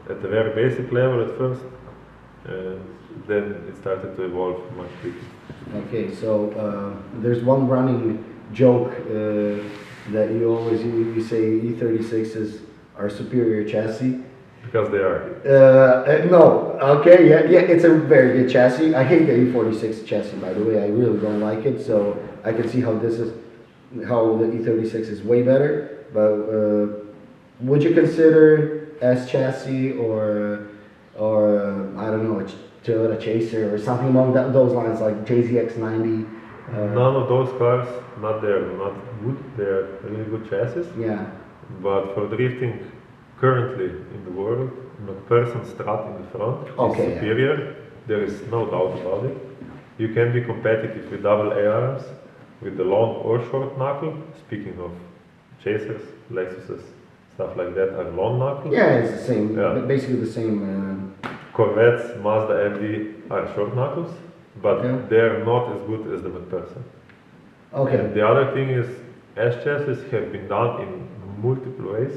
At the very basic level at first, and then it started to evolve much quicker. Okay, so there's one running joke that you say E36s are superior chassis. Because they are. No, okay, yeah, it's a very good chassis. I hate the E46 chassis, by the way. I really don't like it, so I can see how the E36 is way better. But would you consider S chassis or I don't know, a Toyota Chaser or something along those lines, like JZX90? None of those cars, not good. They're really good chassis. Yeah. But for drifting, currently in the world, McPherson strut in the front is superior. There is no doubt about it. You can be competitive with double A-arms, with the long or short knuckle. Speaking of Chasers, Lexuses, stuff like that are long knuckle. Yeah, it's the same, Yeah. basically the same. Corvettes, Mazda MD are short knuckles, but Okay. they're not as good as the McPherson. Okay. And the other thing is, S chassis have been done in multiple ways.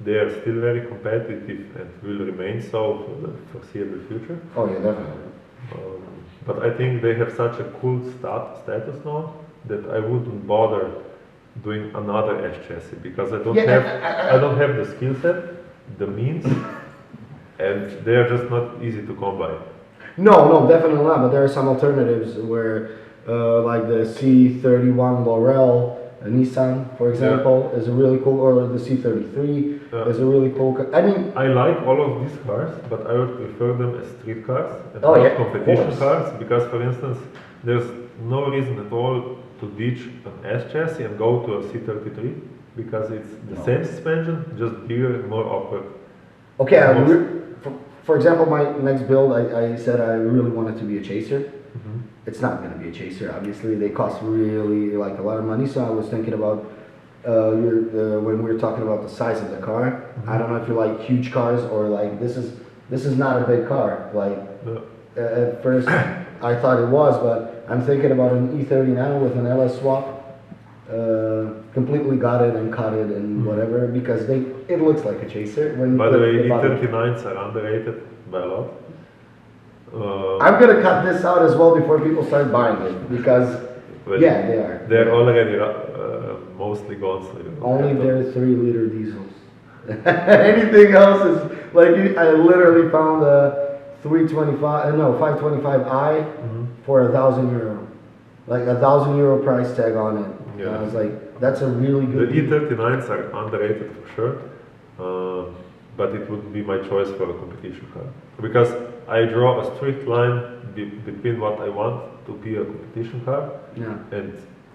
They are still very competitive and will remain so for the foreseeable future. Oh yeah, definitely. But I think they have such a cool status now that I wouldn't bother doing another S chassis because I don't have the skill set, the means, and they are just not easy to come by. No, definitely not. But there are some alternatives where, like the C31 Laurel. Nissan, for example, is a really cool, or the C33 is a really cool. I mean, I like all of these cars, but I would prefer them as street cars and Oh, not yeah, of competition course. cars. Because, for instance, there's no reason at all to ditch an S chassis and go to a C33 because it's the same suspension, just bigger, more awkward. okay, for example, my next build, I said I really wanted to be a chaser. It's not going to be a chaser, obviously. They cost really like a lot of money. So I was thinking about when we were talking about the size of the car. I don't know if you like huge cars or like this is not a big car. Like at first I thought it was, but I'm thinking about an E30 now with an LS swap. Completely got it and cut it and whatever because it looks like a chaser. When By you the put way, body- E39s are underrated by a lot. I'm gonna cut this out as well before people start buying it because Well, yeah, they are. They're already mostly gone. So you don't Only have to- their 3-liter diesels. Anything else is like I literally found a 525i for €1,000, like €1,000 price tag on it. Yeah. And I was like, that's a really The good. E39s are underrated for sure, but it would be my choice for a competition car because I draw a strict line between what I want to be a competition car Yeah. and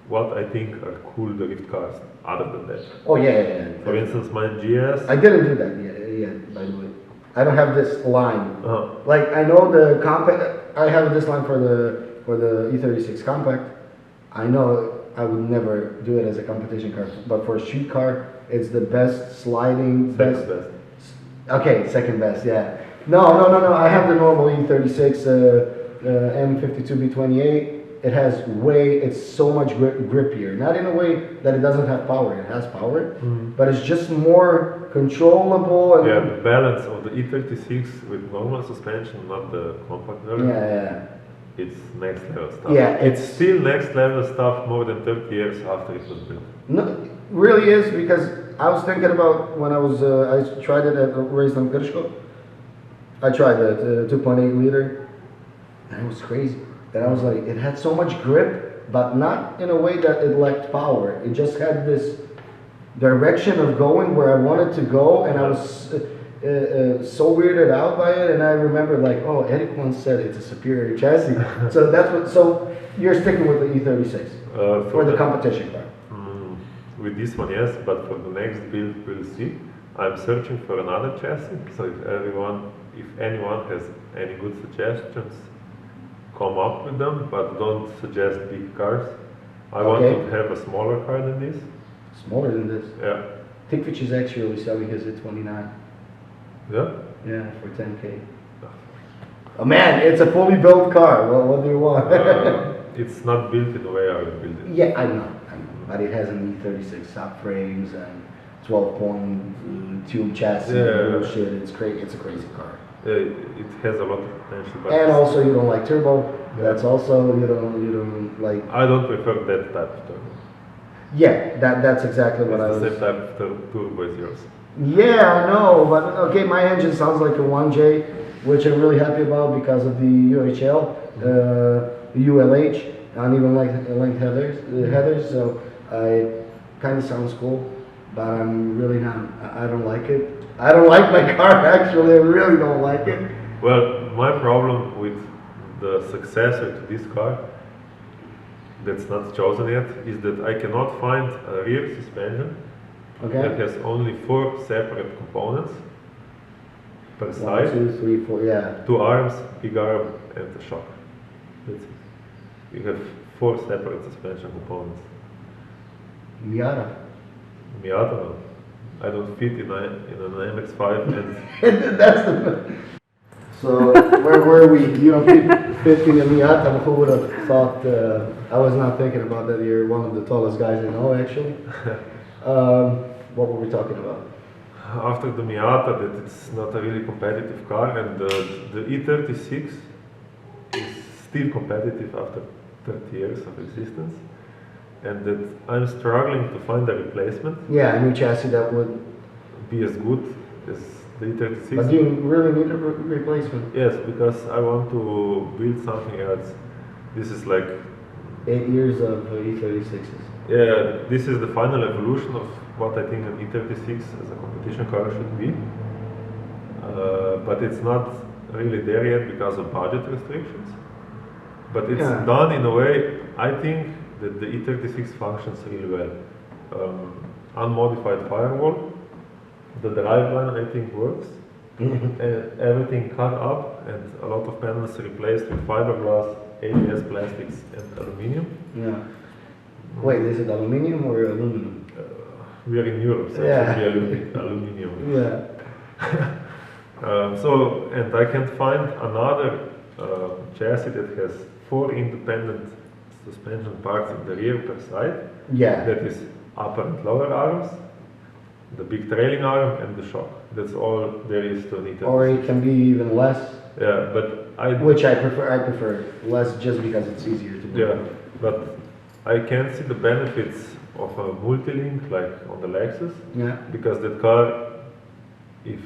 what I think are cool drift cars. Other than that, Oh yeah. for instance, my GS. I didn't do that yet. By the way, I don't have this line. Like I know the compact. I have this line for the E36 compact. I know I would never do it as a competition car, but for a street car, it's the best sliding. Second best. Okay, second best. Yeah. No. I have the normal E36 M52 B28. It's so much grippier. Not in a way that it doesn't have power. It has power, but it's just more controllable. And Yeah, the balance of the E36 with normal suspension, not the compact version. Yeah. It's next level stuff. Yeah, it's still next level stuff more than 30 years after it was built. No, really is because I was thinking about when I tried it at Raceland Kirchko. I tried the 2.8 liter, and it was crazy. And I was like, it had so much grip, but not in a way that it lacked power. It just had this direction of going where I wanted to go, and so weirded out by it, and I remember like, oh, Erik once said it's a superior chassis. So that's what. So you're sticking with the E36 for the competition car. With this one, yes, but for the next build, we'll see. I'm searching for another chassis, so if anyone has any good suggestions, come up with them, but don't suggest big cars. I want to have a smaller car than this. Smaller than this? Yeah. Tikvich is actually selling his at 29. Yeah? Yeah, for 10K. Oh man, it's a fully built car. Well, what do you want? It's not built in the way I would build it. Yeah, I know. But it has an E36 subframes and 12-point tube chassis. Shit, it's crazy. It's a crazy car. It has a lot of potential. But And also, you don't like turbo. That's also you don't like. I don't prefer that type of turbo. Yeah, that's exactly what I was. The same type of turbo as yours. Yeah, I know, but okay, my engine sounds like a 1J, which I'm really happy about because of the UHL, ULH, and even like headers. So it kind of sounds cool, but I'm really not. I don't like it. I don't like my car. Actually, I really don't like it. Well, my problem with the successor to this car that's not chosen yet is that I cannot find a rear suspension that has only 4 separate components per side. 1, 2, 3, 4, yeah. 2 arms, big arm, and the shock. That's it. You have 4 separate suspension components. Miata. Miata, I don't fit in an MX-5 and That's the. So where were we? You don't fit in a Miata. Who would have thought? I was not thinking about that. You're one of the tallest guys I know, actually. What were we talking about? after the Miata that it's not a really competitive car, and the E36 is still competitive after 30 years of existence, and that I'm struggling to find a replacement. Yeah, a new chassis that would be as good as the E36. But you really need a replacement. Yes, because I want to build something else. This is like 8 years of E36s. Yeah, this is the final evolution of what I think an E36 as a competition car should be. But it's not really there yet because of budget restrictions. But it's done in a way, I think, that the E36 functions really well. Unmodified firewall, the driveline I think works, and everything cut up and a lot of panels replaced with fiberglass, ABS plastics and aluminium. Yeah. Wait, is it aluminium or aluminum? We are in Europe, so it should be aluminium. Yeah. So, and I can find another chassis that has 4 independent suspension parts in the rear per side. Yeah. That is upper and lower arms, the big trailing arm, and the shock. That's all there is to an E36. Or it can be even less. Yeah, but which I prefer. I prefer less just because it's easier to do. Yeah, but I can see the benefits of a multi-link like on the Lexus. Yeah. Because that car, if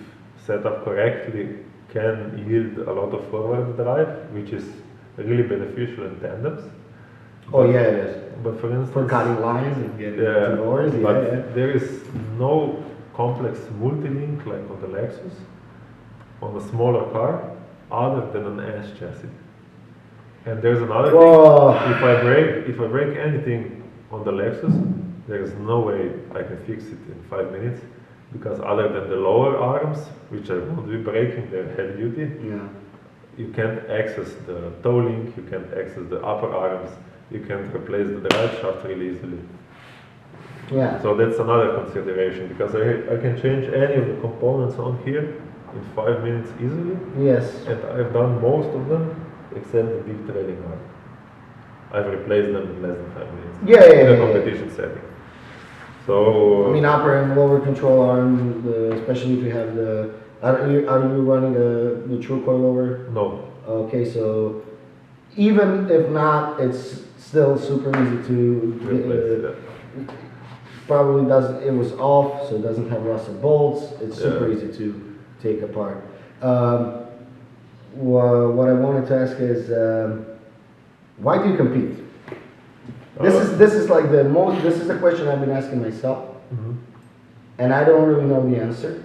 set up correctly, can yield a lot of forward drive, which is really beneficial in tandems. Oh yeah, it is. But for instance, for cutting lines and getting to doors. But there is no complex multi-link like on the Lexus on a smaller car, other than an S chassis. And there's another thing. If I break anything on the Lexus, there is no way I can fix it in 5 minutes, because other than the lower arms, which I won't be breaking, they're heavy duty. Yeah. You can't access the toe link, you can't access the upper arms, you can't replace the drive shaft really easily. Yeah. So that's another consideration, because I can change any of the components on here in 5 minutes easily. Yes. And I've done most of them except the big trailing arm. I've replaced them in less than 5 minutes. In a competition setting. So I mean, upper and lower control arm, especially if you have the. Are you running the true coilover? No. Okay, so even if not, it's still super easy to replace. Probably doesn't. It was off, so it doesn't have rusted bolts. It's super easy to take apart. What I wanted to ask is, why do you compete? This is like the most. This is the question I've been asking myself, and I don't really know the answer.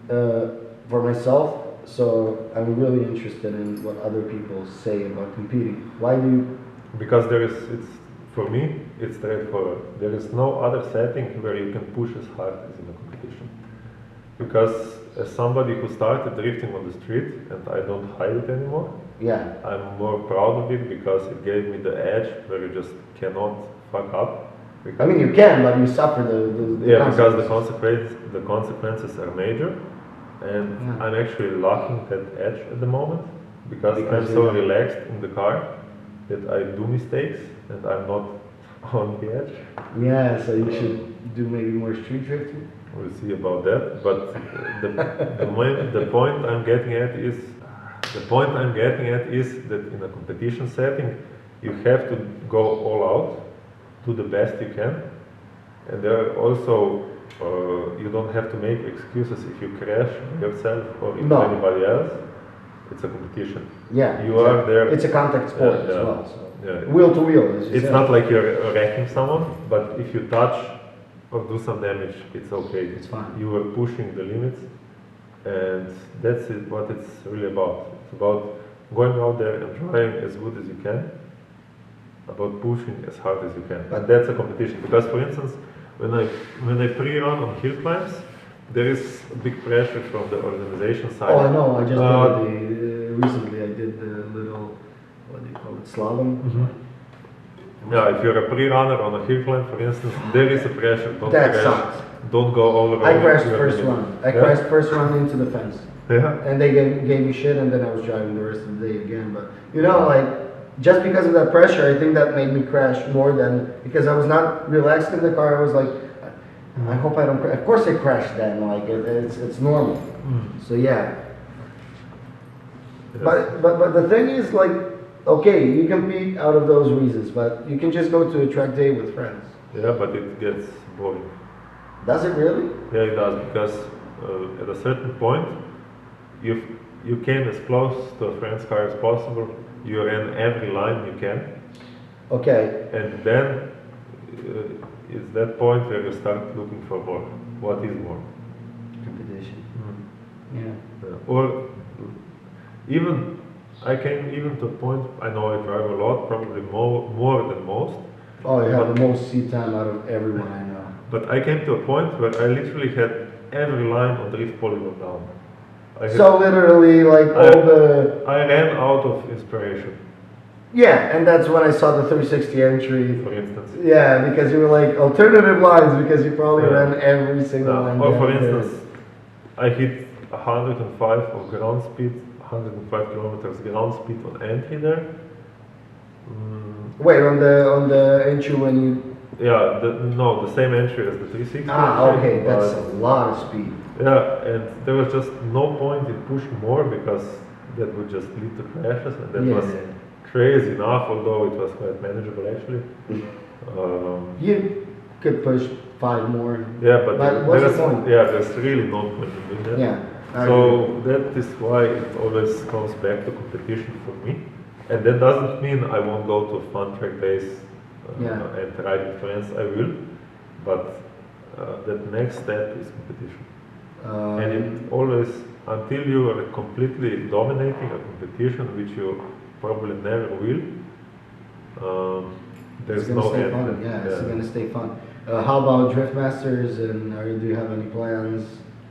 for myself. So I'm really interested in what other people say about competing. Why do you? Because for me, it's straightforward. There is no other setting where you can push as hard as in a competition. Because as somebody who started drifting on the street, and I don't hide it anymore, Yeah. I'm more proud of it because it gave me the edge where you just cannot fuck up. I mean, you can, but you suffer the Yeah, because consequences. the consequences are major, and Yeah. I'm actually lacking that edge at the moment because I'm Because so you're- relaxed in the car that I do mistakes and I'm not on the edge. Yeah, so you should do maybe more street drifting. We'll see about that. But the point I'm getting at is that in a competition setting, you have to go all out, do the best you can, and there are also you don't have to make excuses if you crash yourself or if No. anybody else. It's a competition. Yeah. You are there. It's a contact sport Yeah, as yeah. well. So. Yeah. Wheel to wheel, as you It's said. not like you're wrecking someone, but if you touch or do some damage, it's okay. It's fine. You are pushing the limits, and that's it, what it's really about. It's about going out there and trying as good as you can, about pushing as hard as you can. And that's a competition. Because, for instance, when I pre-run on hill climbs, there is big pressure from the organization side. Oh, I know. I just Uh, recently I did the little, what do you call it, slalom. Yeah, if you're a pre-runner on a hill climb, for instance, there is a pressure. Don't That crash. sucks. Don't go all around. I crashed your first limit. run. I Yeah? crashed first run into the fence. Yeah. And they gave me shit, and then I was driving the rest of the day again. But you know, like just because of that pressure, I think that made me crash more than because I was not relaxed in the car. I was like, I hope I don't crash. Of course, I crashed then. Like it's normal. So yeah. Yes. But the thing is, like, okay, you compete out of those reasons, but you can just go to a track day with friends. Yeah, but it gets boring. Does it really? Yeah, it does, because at a certain point, you came as close to a friend's car as possible. You ran every line you can, Okay. and then it's that point where you start looking for more. What is more? Competition. Yeah. Or even I came even to a point. I know I drive a lot, probably more than most. Oh, you have the most seat time out of everyone I know. But I came to a point where I literally had every line on drift polygon down. So literally, like all the I ran out of inspiration, yeah, and that's when I saw the 360 entry. for instance. Yeah, because you were like alternative lines because you probably Yeah. ran every single line. Or for down there. instance, I hit 105 of ground speed, 105 kilometers ground speed on entry there. Wait, on the entry when you Yeah, the same entry as the 360. okay, that's but- a lot of speed. Yeah, and there was just no point in pushing more because that would just lead to crashes, and that Yeah. was crazy enough, although it was quite manageable actually. You could push 5 more. Yeah, but what's there's, the point? yeah, there's really no point in doing that. Yeah. I agree. So that is why it always comes back to competition for me, and that doesn't mean I won't go to a fun track days Yeah. and ride with friends. I will, but that next step is competition. And it always, until you are completely dominating a competition, which you probably never will, there's it's gonna no stay end. fun. Yeah, it's gonna stay fun. How about Drift Masters and do you have any plans?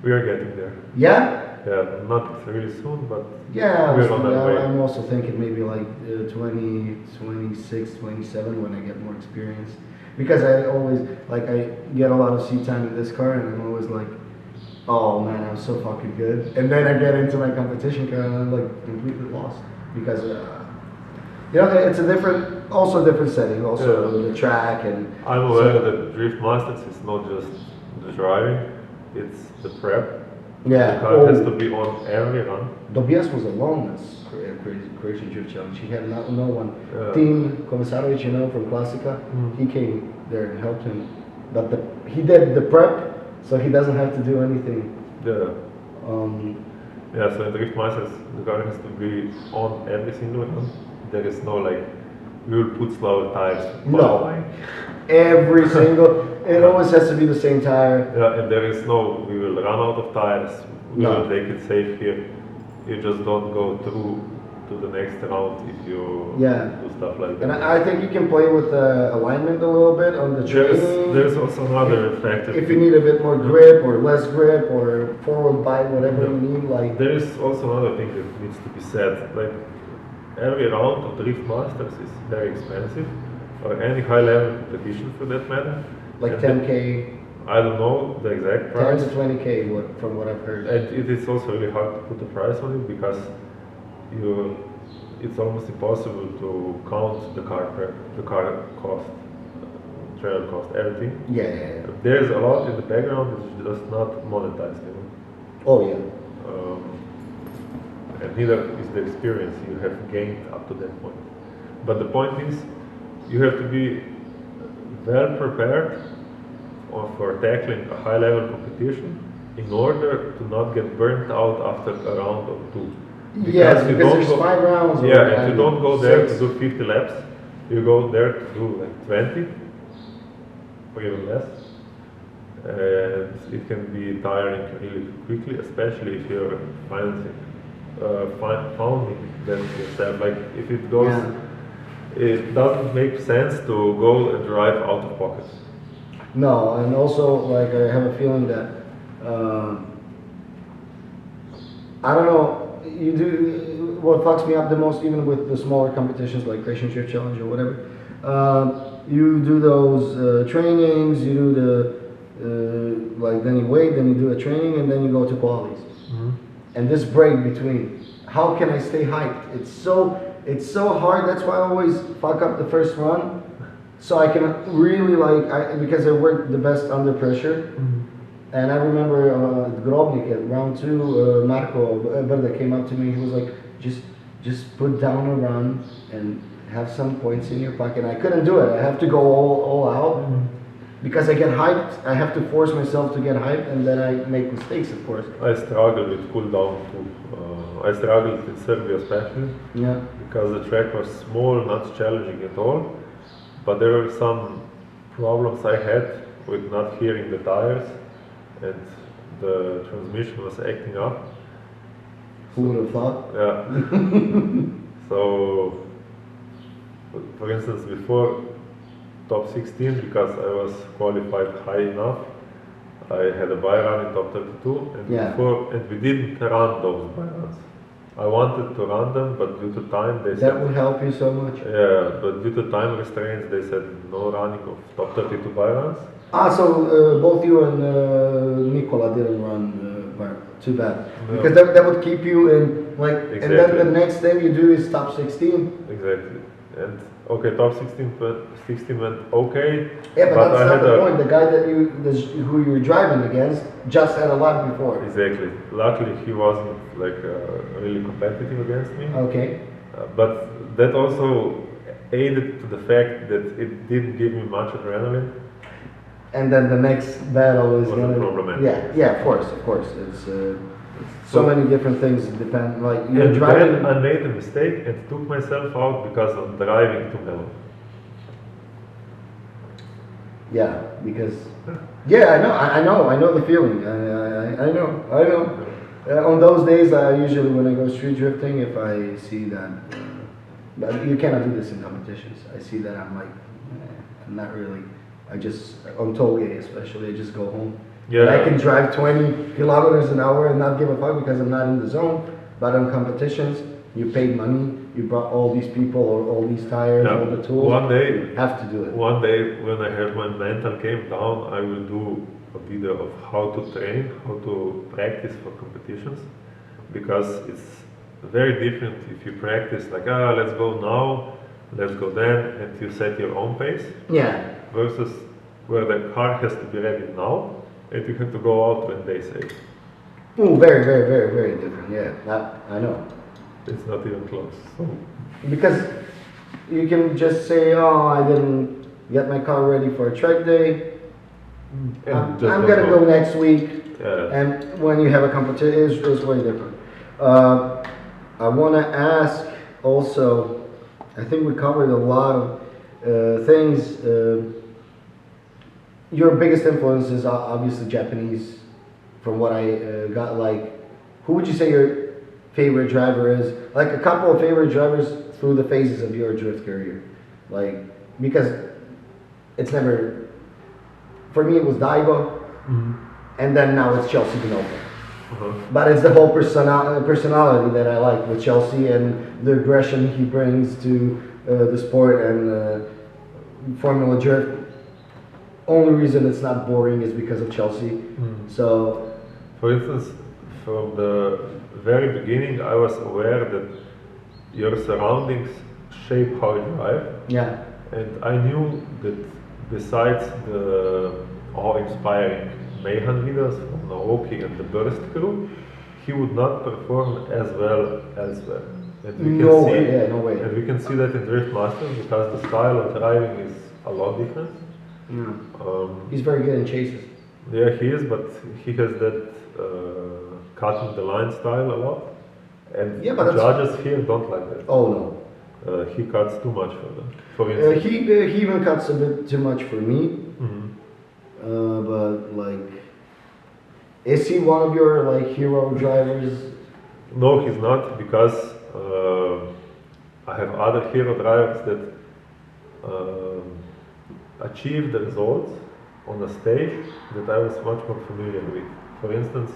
We are getting there. Yeah? Yeah, not really soon, but Yeah, we're on that way. I'm also thinking maybe like 26, 27 when I get more experience. Because I always, like, I get a lot of seat time in this car and I'm always like, oh man, I'm so fucking good. And then I get into my competition car and I'm like completely lost. Because, you know, it's a different setting. Also, Yeah. the track and. I'm aware that Drift Masters is not just the driving, it's the prep. Yeah. The car has to be on every run. Tobias was alone at Crazy Drift Challenge. He had no one. Yeah. Team Komisarovic, you know, from Classica, Mm. he came there and helped him. But he did the prep, so he doesn't have to do anything. Yeah. Yeah, so in Drift Masters, the car has to be on every single run. There is no like, we will put slower tires. for No. qualifying. Every single. It always has to be the same tire. Yeah, and there is no, we will run out of tires, we No. will take it safe here. You just don't go through to the next round if you Yeah. do stuff like And that. I think you can play with alignment a little bit on the training. There's also another factor. If you need a bit more grip or less grip or forward bite, whatever you need, like There is also another thing that needs to be said. Like every round of Drift Masters is very expensive, or any high-level competition for that matter. like And 10k, I don't know the exact 10 price. to 20k, from what I've heard. And it is also really hard to put a price on it because it's almost impossible to count the car cost, trail cost, everything. Yeah. There's a lot in the background that's just not monetized, you know. Oh yeah. And neither is the experience you have gained up to that point. But the point is, you have to be well prepared for tackling a high-level competition in order to not get burnt out after a round or two. Yes, you because don't there's 5 rounds. Yeah, or and you don't go there to 6. do 50 laps. You go there to do like 20 or even less. And it can be tiring really quickly, especially if you're founding that yourself. Like if it goes, it doesn't make sense to go and drive out of pocket. No, and also like I have a feeling that I don't know. You do what fucks me up the most, even with the smaller competitions like Creation Shift Challenge or whatever. You do those trainings, you do the like then you wait, then you do a training, and then you go to qualities. And this break between, how can I stay hyped? It's so hard. That's why I always fuck up the first run, so I can really because I work the best under pressure. And I remember Grobnik at round 2, Marco Berda came up to me. He was like, just put down a run and have some points in your pocket. And I couldn't do it. I have to go all out because I get hyped. I have to force myself to get hyped, and then I make mistakes, of course. I struggled with cool down too. I struggled in Serbia especially. Yeah. Because the track was small, not challenging at all. But there were some problems I had with not hearing the tires, and the transmission was acting up. Who would have thought? Yeah. So, for instance, before top 16, because I was qualified high enough, I had a buy run in top 32, and we didn't run those buy runs. I wanted to run them, but due to time, they That said, would help you so much. yeah, but due to time restraints, they said no running of top 32 buy runs. So both you and Nicola didn't run too bad. No. Because that would keep you in, like, and then Exactly. the next thing you do is top 16. Exactly. And okay, top 16 went okay. Yeah, but that's I not had the point. The guy who you were driving against just had a lap before. Exactly. Luckily, he wasn't like really competitive against me. Okay. But that also aided to the fact that it didn't give me much adrenaline. And then the next battle is Was gonna. problematic. Yeah, of course. It's so many different things depend. Like you're And driving. then I made a mistake and took myself out because of driving too mellow. Yeah, because. Yeah, I know the feeling. I know. On those days, I usually when I go street drifting, if I see that, but you cannot do this in competitions. I see that I'm like, I'm not really. I just on tollgate especially, I just go home. Yeah. And I can drive 20 kilometers an hour and not give a fuck because I'm not in the zone. But on competitions, you paid money, you brought all these people or all these tires, Yeah. all the tools. One day, you have to do it. One day when I have my mental came down, I will do a video of how to train, how to practice for competitions, because it's very different if you practice like, let's go now, let's go then, and you set your own pace, Yeah. versus where the car has to be ready now, and you have to go out when they say. Ooh, very, very, very, very different. Yeah, I know. It's not even close. So, Because you can just say, oh, I didn't get my car ready for a track day. and I'm just don't gonna go next week. Yeah. And when you have a competition, it's way different. I want to ask also, I think we covered a lot of things. your biggest influence is obviously Japanese. From what I got, like, who would you say your favorite driver is? Like a couple of favorite drivers through the phases of your drift career, like because it's never. For me, it was Daigo, and then now it's Chelsea Binotto. But it's the whole personality that I like with Chelsea and the aggression he brings to the sport and Formula Drift. Only reason it's not boring is because of Chelsea. So, for instance, from the very beginning, I was aware that your surroundings shape how you drive. yeah, And I knew that besides the awe-inspiring Mayhem leaders from Naoki and the Burst crew, he would not perform as well elsewhere. And we no can way, see, yeah, no way. And we can see that in Drift Masters because the style of driving is a lot different. He's very good in chases. Yeah, he is, but he has that cutting the line style a lot. And Yeah, but the that's- judges here don't like that. Oh no. He cuts too much for them. For instance, He even cuts a bit too much for me. Mhm. But like, is he one of your like hero drivers? No, he's not, because I have other hero drivers that achieve the results on a stage that I was much more familiar with. For instance,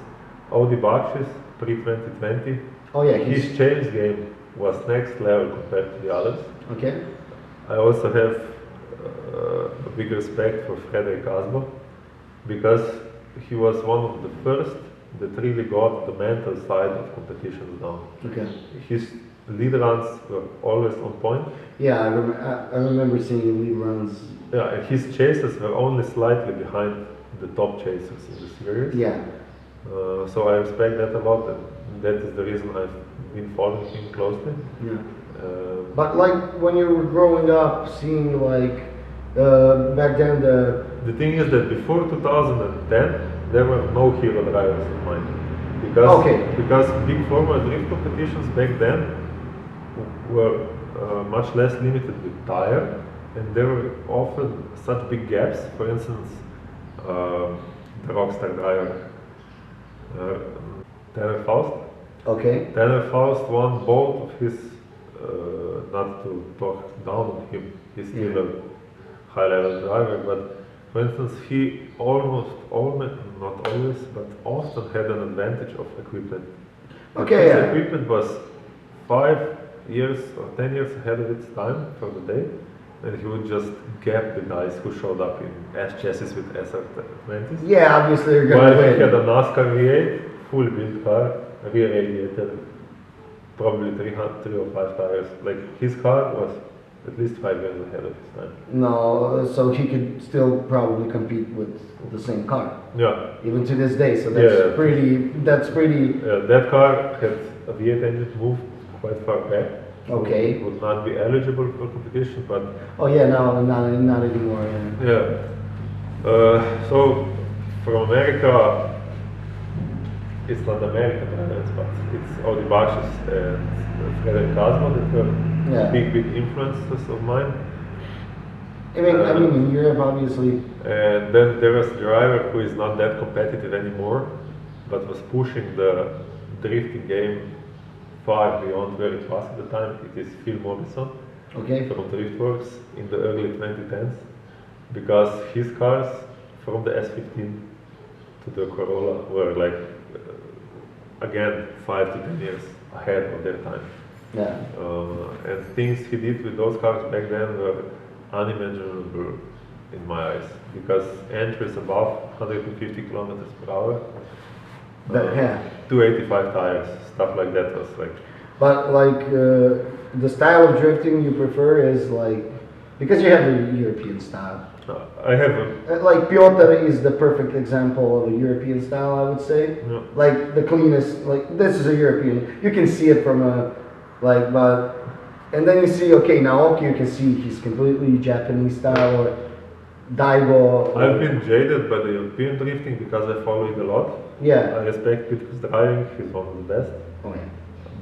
Audi Bakshis pre-2020, Oh yeah, his change game was next level compared to the others. okay. I also have a big respect for Frederick Asbo, because he was one of the first that really got the mental side of competitions down. Okay. His lead runs were always on point. Yeah, I remember seeing lead runs. Yeah, and his chases were only slightly behind the top chasers in the series. Yeah. So I respect that a lot, and that is the reason I've been following him closely. Yeah. Uh, But like when you were growing up, seeing like back then The thing is that before 2010, there were no hero drivers in mind. Because, Okay. because big Formula Drift competitions back then were much less limited with tire, and there were often such big gaps. For instance, the Rockstar driver, Tanner Faust. okay. Tanner Faust won both of his, not to talk down on him, he's still a high level driver, but for instance, he not always, but often had an advantage of equipment. Okay, His yeah. equipment was 5 years or 10 years ahead of its time for the day, and he would just gap the guys who showed up in S chassis with SR20s. Yeah, obviously you're While gonna he had win. a NASCAR V8, full built car, rear radiator, probably 3 or 5 tires. Like his car was at least 5 years ahead of his time. No, so he could still probably compete with the same car, Yeah, even to this day. So that's Yeah. pretty. That's pretty. that car had a V8 engine moved quite far back. so Okay. it would not be eligible for competition, but Oh yeah, no, not anymore. Yeah. yeah. So from America, it's not American drivers, but it's Audi Bakshis and Frederick Asmo that were Yeah. big influences of mine. I mean, in Europe, obviously. And then there was a driver who is not that competitive anymore, but was pushing the drifting game far beyond where it was at the time. It is Phil Morrison Okay. from Driftworks in the early 2010s, because his cars from the S15 to the Corolla were like, again, 5 to 10 years ahead of their time. Yeah. And things he did with those cars back then were unimaginable in my eyes, because entries above 150 kilometers per hour, Yeah. 285 tires, stuff like that was like, But like the style of drifting you prefer is like because you have a European style. I have a, Like Piotr is the perfect example of a European style, I would say. Yeah. Like the cleanest. Like this is a European. You can see it from a like, but and then you see okay now okay you can see he's completely Japanese style or Daigo. I've been jaded by the European drifting because I follow it a lot. I Yeah. respect Peter's driving, he's one of the best, Oh yeah.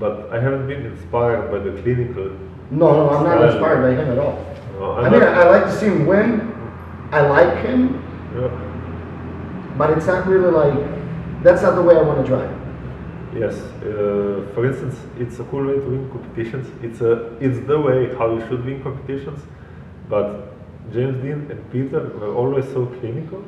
but I haven't been inspired by the clinical. No, I'm not style. inspired by him at all. I'm I mean, not- I like to see him win. I like him, Yeah. But it's not really like, that's not the way I want to drive. Yes. For instance, it's a cool way to win competitions. It's the way how you should win competitions. But James Dean and Peter were always so clinical.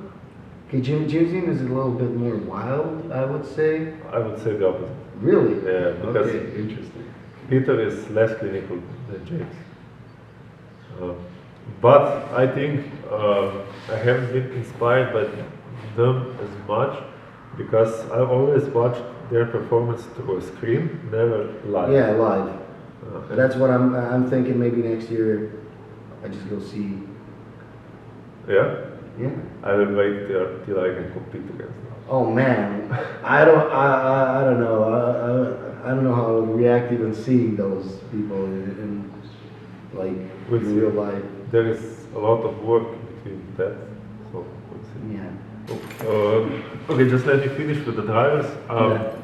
Okay, James Dean is a little bit more wild, I would say. I would say the opposite. Really? Yeah, because Okay, interesting. Peter is less clinical than James. But I think I haven't been inspired by them as much because I always watched their performance through a screen, never live. Yeah, live. And That's what I'm thinking. Maybe next year, I just go see. yeah, Yeah. I will wait till I can compete against them. Oh man, I don't know. I don't know how I would react even seeing those people in like We'll in see. real life. There is a lot of work between that, so we'll see. Yeah. Okay, just let me finish with the drivers. Yeah.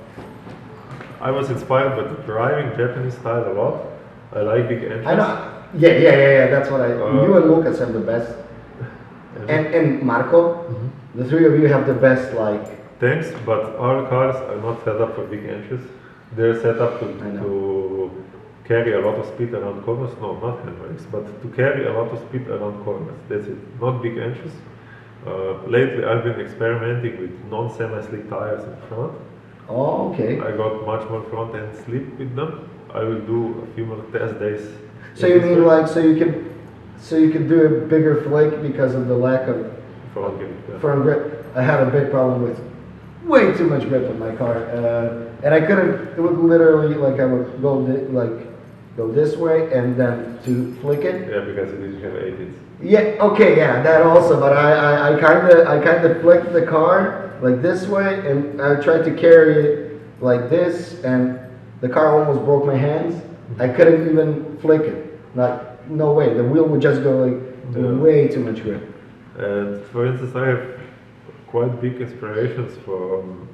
I was inspired by the driving Japanese style a lot. I like big engines. I know. Yeah. That's what I. You and Lucas have the best, And and Marco, the three of you have the best. Like, thanks, but our cars are not set up for big engines. They're set up I know. to carry a lot of speed around corners. No, not handbrakes, but to carry a lot of speed around corners. That's it. Not big engines. Lately, I've been experimenting with non-semi-slick tires in front. oh, okay. I got much more front end slip with them. I will do a few more test days. So you mean like so you could do a bigger flake because of the lack of front grip? Yeah. front grip? I had a big problem with way too much grip in my car, and I couldn't. It would literally like I would go this way and then to flick it. Yeah, because you didn't have 18s. Yeah. Okay. Yeah. That also. But I kind of flicked the car like this way, and I tried to carry it like this, and the car almost broke my hands. I couldn't even flick it. Like no way. The wheel would just go like Yeah. way too much grip. And for instance, I have quite big inspirations from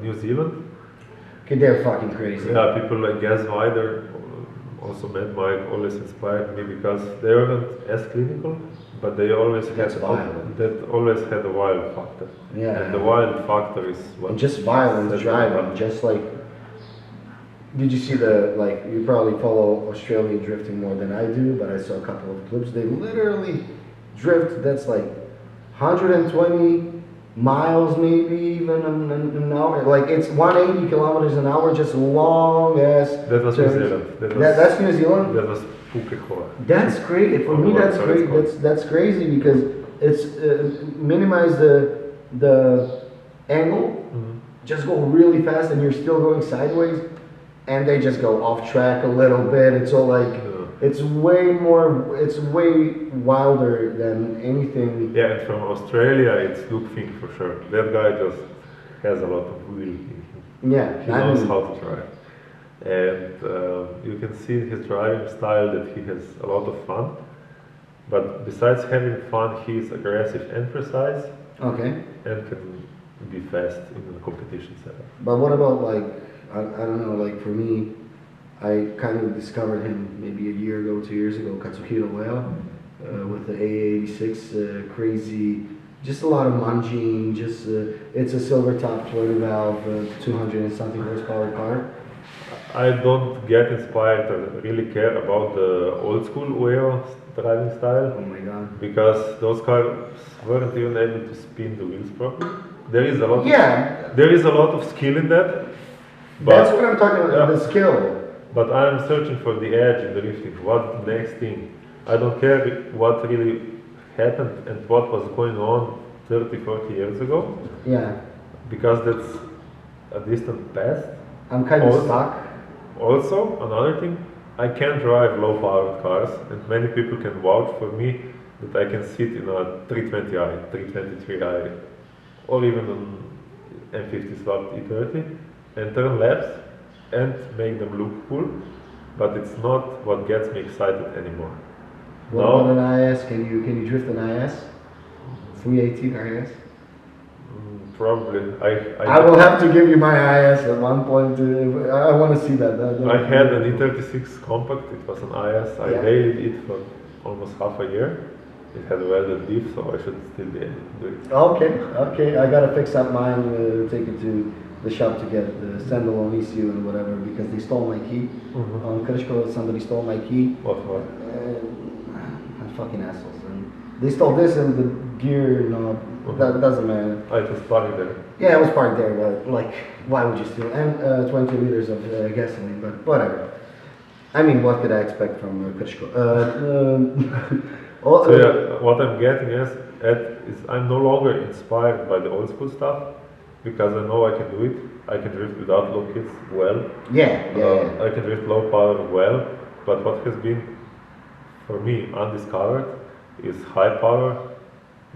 New Zealand. Okay, they're fucking crazy. Yeah, people like Gaz Weider, also Mad Mike, always inspired me because they weren't as clinical, but they always That's had violent. that always had a wild factor. Yeah. And the wild factor is what And just violent sets driving, them apart. just like. Did you see like you probably follow Australian drifting more than I do, but I saw a couple of clips. They literally drift that's like 120 miles, maybe even an hour. Like it's 180 kilometers an hour, just long ass. That was New turns. Zealand. That's New Zealand. That was Pukekoa. That's crazy. For me, Or that's whatever it's great. called. That's crazy because it's minimize the angle, just go really fast, and you're still going sideways, and they just go off track a little bit. It's all like it's way more. It's way wilder than anything. Yeah, and from Australia, it's Luke Fink for sure. That guy just has a lot of will in him. Yeah, He knows how to drive. And you can see in his driving style that he has a lot of fun. But besides having fun, he is aggressive and precise Okay, and can be fast in a competition setup. but what about like I don't know. Like for me, I kind of discovered him maybe a year ago, 2 years ago, Katsuhiro Whale, with the AA86 crazy, just a lot of munging, just it's a silver top 20 valve, 200 and something horsepower car. I don't get inspired or really care about the old school whale driving style. Oh my god. Because those cars weren't even able to spin the wheels properly. There is a lot. Yeah, There is a lot of skill in that. that's what I'm talking about, Yeah. the skill. But I'm searching for the edge in drifting. What the next thing? I don't care what really happened and what was going on 30, 40 years ago, Yeah, because that's a distant past. I'm kind of Also- stuck. Also, another thing, I can drive low-powered cars, and many people can vouch for me that I can sit in a 320i, 323i, or even an M50 slot E30 and turn laps and make them look cool, but it's not what gets me excited anymore. What Now- about an IS? Can you drift an IS? 318 IS? Probably. I will have to give you my IS at one point. I want to see that. I had an E36 compact, it was an IS, I Yeah. dailed it for almost half a year, it had welded diff, so I should still be able to do it. Okay. I gotta fix up mine, take it to the shop to get the standalone ECU and whatever because they stole my key. On Krishko, somebody stole my key. What? Fucking assholes. And they stole this and the gear knob. That doesn't matter. I just parked there. Yeah, it was parked there, but like, why would you steal? And 20 liters of gasoline, but whatever. I mean, what could I expect from Krishko? So yeah, what I'm getting is I'm no longer inspired by the old school stuff because I know I can do it. I can drift without low kits well. Yeah. I can drift low power well, but what has been for me undiscovered is high power.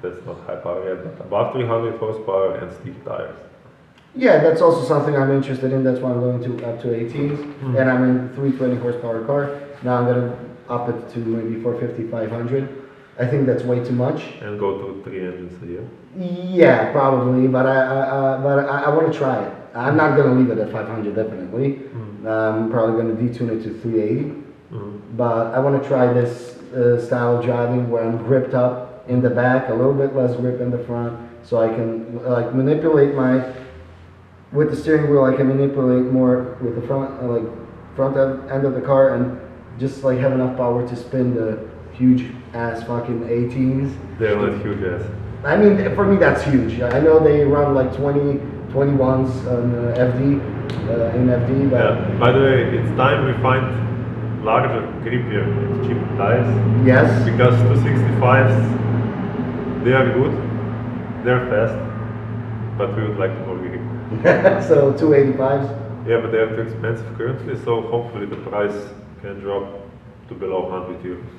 That's not high power yet, but above 300 horsepower and sticky tires. Yeah, that's also something I'm interested in. That's why I'm going to up to 18s, and I'm in 320 horsepower car. Now I'm gonna up it to maybe 450, 500. I think that's way too much. And go to 3 engines a year. Yeah, probably, but I want to try it. I'm not gonna leave it at 500 definitely. I'm probably gonna detune it to 380. But I want to try this style of driving where I'm gripped up in the back, a little bit less grip in the front, so I can like manipulate with the steering wheel. I can manipulate more with the front end of the car and just like have enough power to spin the huge ass fucking 18s. They're not huge ass. I mean, for me that's huge. I know they run like 21s on in FD, but Yeah. By the way, it's time we find larger, grippier, and cheap tires. yes. Because 265s, they are good, they're fast, but we would like more grip. So 285s. Yeah, but they are too expensive currently, so hopefully the price can drop to below 100 euros.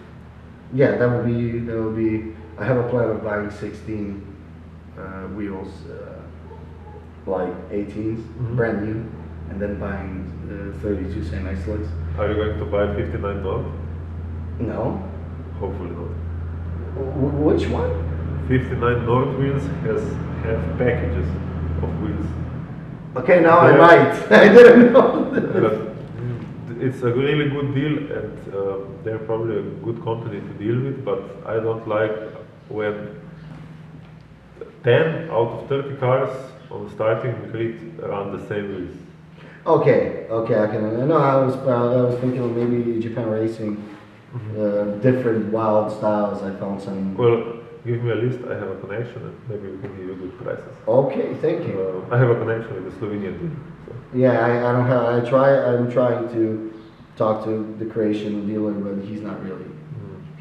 Yeah, that would be. I have a plan of buying 16 wheels, like 18s, brand new, and then buying 32 semi-slicks. Are you going to buy 59 North? No. Hopefully not. Which one? 59 North wheels have packages of wheels. Okay, now I Yeah. might. I didn't know. But it's a really good deal, and they're probably a good company to deal with, but I don't like when 10 out of 30 cars on the starting grid run the same wheels. Okay, I can. No, I was thinking of maybe Japan Racing, different wild styles. I found some. Well, give me a list, I have a connection, and maybe we can give you good prices. Okay, thank you. I have a connection with the Slovenian team. So. Yeah, I don't have. I'm trying to talk to the Croatian dealer, but he's not really.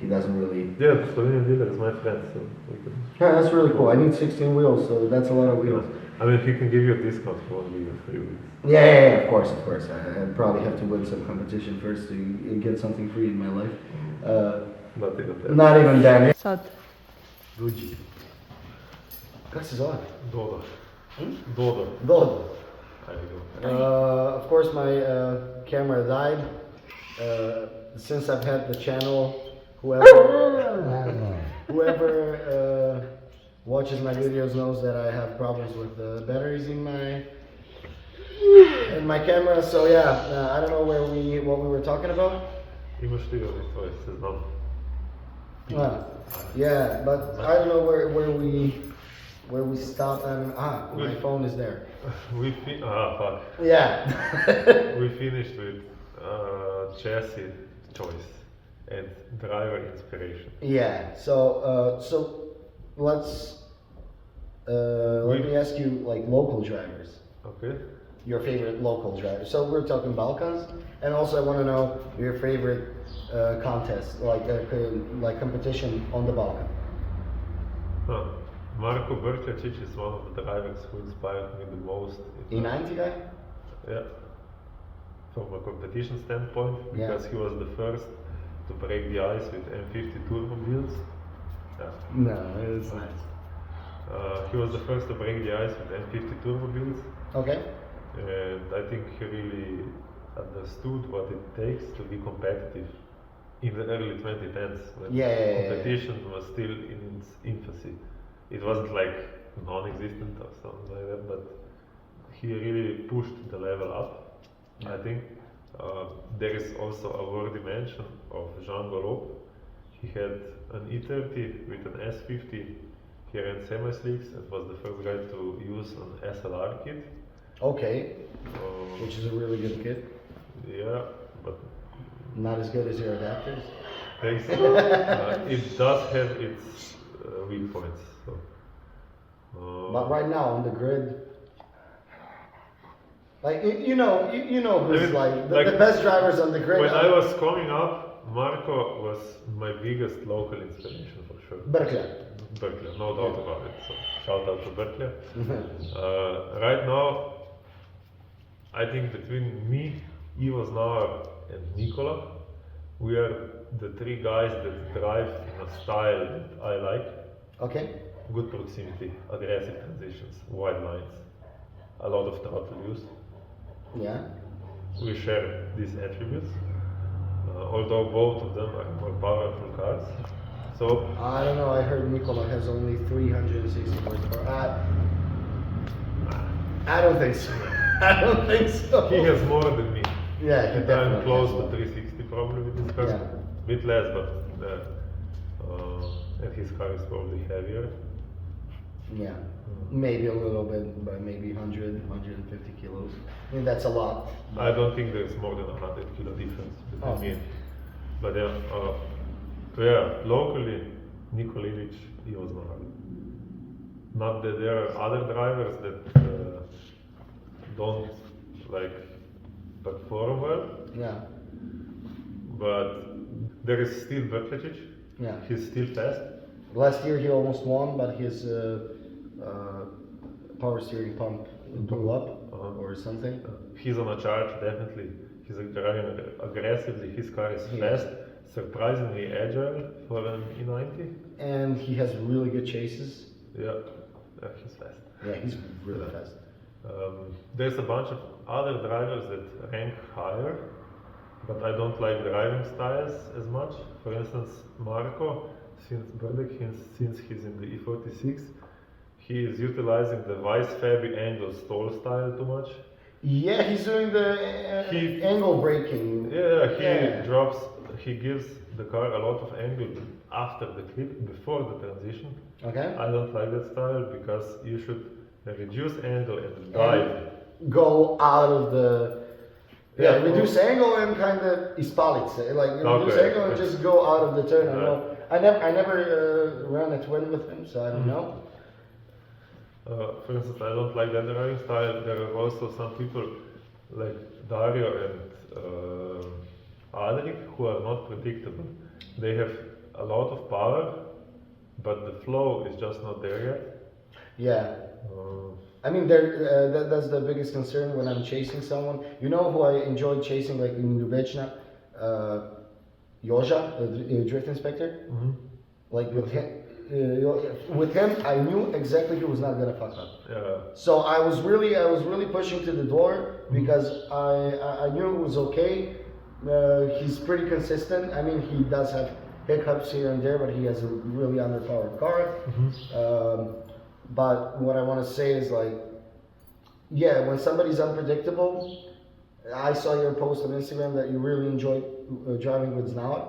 He doesn't really. Yeah, the Slovenian dealer is my friend, so we can. Yeah, that's really cool. I need 16 wheels, so that's a lot of wheels. I mean, he can give you a discount for 1 week or 3 weeks. Yeah, of course. I'd probably have to win some competition first to get something free in my life. Not even that. Not even that. Sad. Duji. Kako se zove? Dodo. Dodo. Dodo. There you go. Of course, my camera died. Since I've had the channel, whoever watches my videos knows that I have problems with the batteries in my camera. So yeah, I don't know what we were talking about. Imaš ti ga to je seznam. Yeah, but I don't know where we stopped. My phone is there. Fuck. Yeah. We finished with chassis choice and driver inspiration. Yeah. So let's let me ask you like local drivers. Okay. Your favorite local driver. So we're talking Balkans, and also I want to know your favorite contest, like competition on the Balkan. Marko Brčačić is one of the drivers who inspired me the most. E90 guy? Yeah. From a competition standpoint, because he was the first to break the ice with M50 turbo wheels. Yeah. No, it's nice. He was the first to break the ice with M50 turbo wheels. Okay. And I think he really understood what it takes to be competitive in the early 2010s when competition was still in its infancy. It wasn't like non-existent or something like that, but he really pushed the level up. I think there is also a worthy mention of Jean Gallop. He had an E30 with an S50. He ran semi-slicks and was the first guy to use an SLR kit. Okay, Um, which is a really good kit. yeah, but Not as good as your adapters. thanks. It does have its weak points. So, But right now on the grid, like you know who's I mean, like like, the best drivers on the grid. when I was coming up, Marco was my biggest local inspiration for sure. Berkeley. Berkeley, no doubt about it. So shout out to Berkeley. Right now, I think between me, Ivo Znavar, and Nikola, we are the three guys that drive in a style that I like. Okay. Good proximity, aggressive transitions, wide lines, a lot of throttle use. Yeah. We share these attributes, although both of them are more powerful cars. So I don't know. I heard Nikola has only 360 horsepower. I don't think so. I don't think so. he has more than me. Yeah, he definitely I'm close has to more. 360 probably with this car. Yeah. Bit less, but and his car is probably heavier. Yeah. Maybe a little bit, but maybe 100, 150 kilos. I mean, that's a lot. I don't think there's more than 100 kilo difference between me. But locally, Nikolivic, he was not. Not that there are other drivers that don't like perform well, Yeah. but there is still Berklecic. Yeah. He's still fast. Last year he almost won, but his power steering pump blew up or something. He's on a charge, definitely. He's driving aggressively. His car is fast, surprisingly agile for an E90. And he has really good chases. Yeah, he's fast. Yeah, he's really fast. There's a bunch of other drivers that rank higher, but I don't like driving styles as much. For instance, Marco, since he's in the E46, he is utilizing the Vice Fabi angle stall style too much. Yeah, he's doing the angle braking. He gives the car a lot of angle after the clip, before the transition. Okay. I don't like that style because you should reduce angle and dive. Go out of the reduce well, angle and kind of ispalice. Like reduce Okay. angle and just go out of the turn. I know. I never ran a twin with him, so I don't know. For instance, I don't like that driving style. There are also some people like Dario and Erik who are not predictable. They have a lot of power, but the flow is just not there yet. Yeah. I mean, that's the biggest concern when I'm chasing someone. You know who I enjoyed chasing, like in Ljubečna? Joža, the drift inspector. Like with him, I knew exactly he was not gonna fuck up. So I was really pushing to the door because I knew it was okay. He's pretty consistent. I mean, he does have hiccups here and there, but he has a really underpowered car. But what I want to say is like, yeah, when somebody's unpredictable, I saw your post on Instagram that you really enjoy driving with Znavar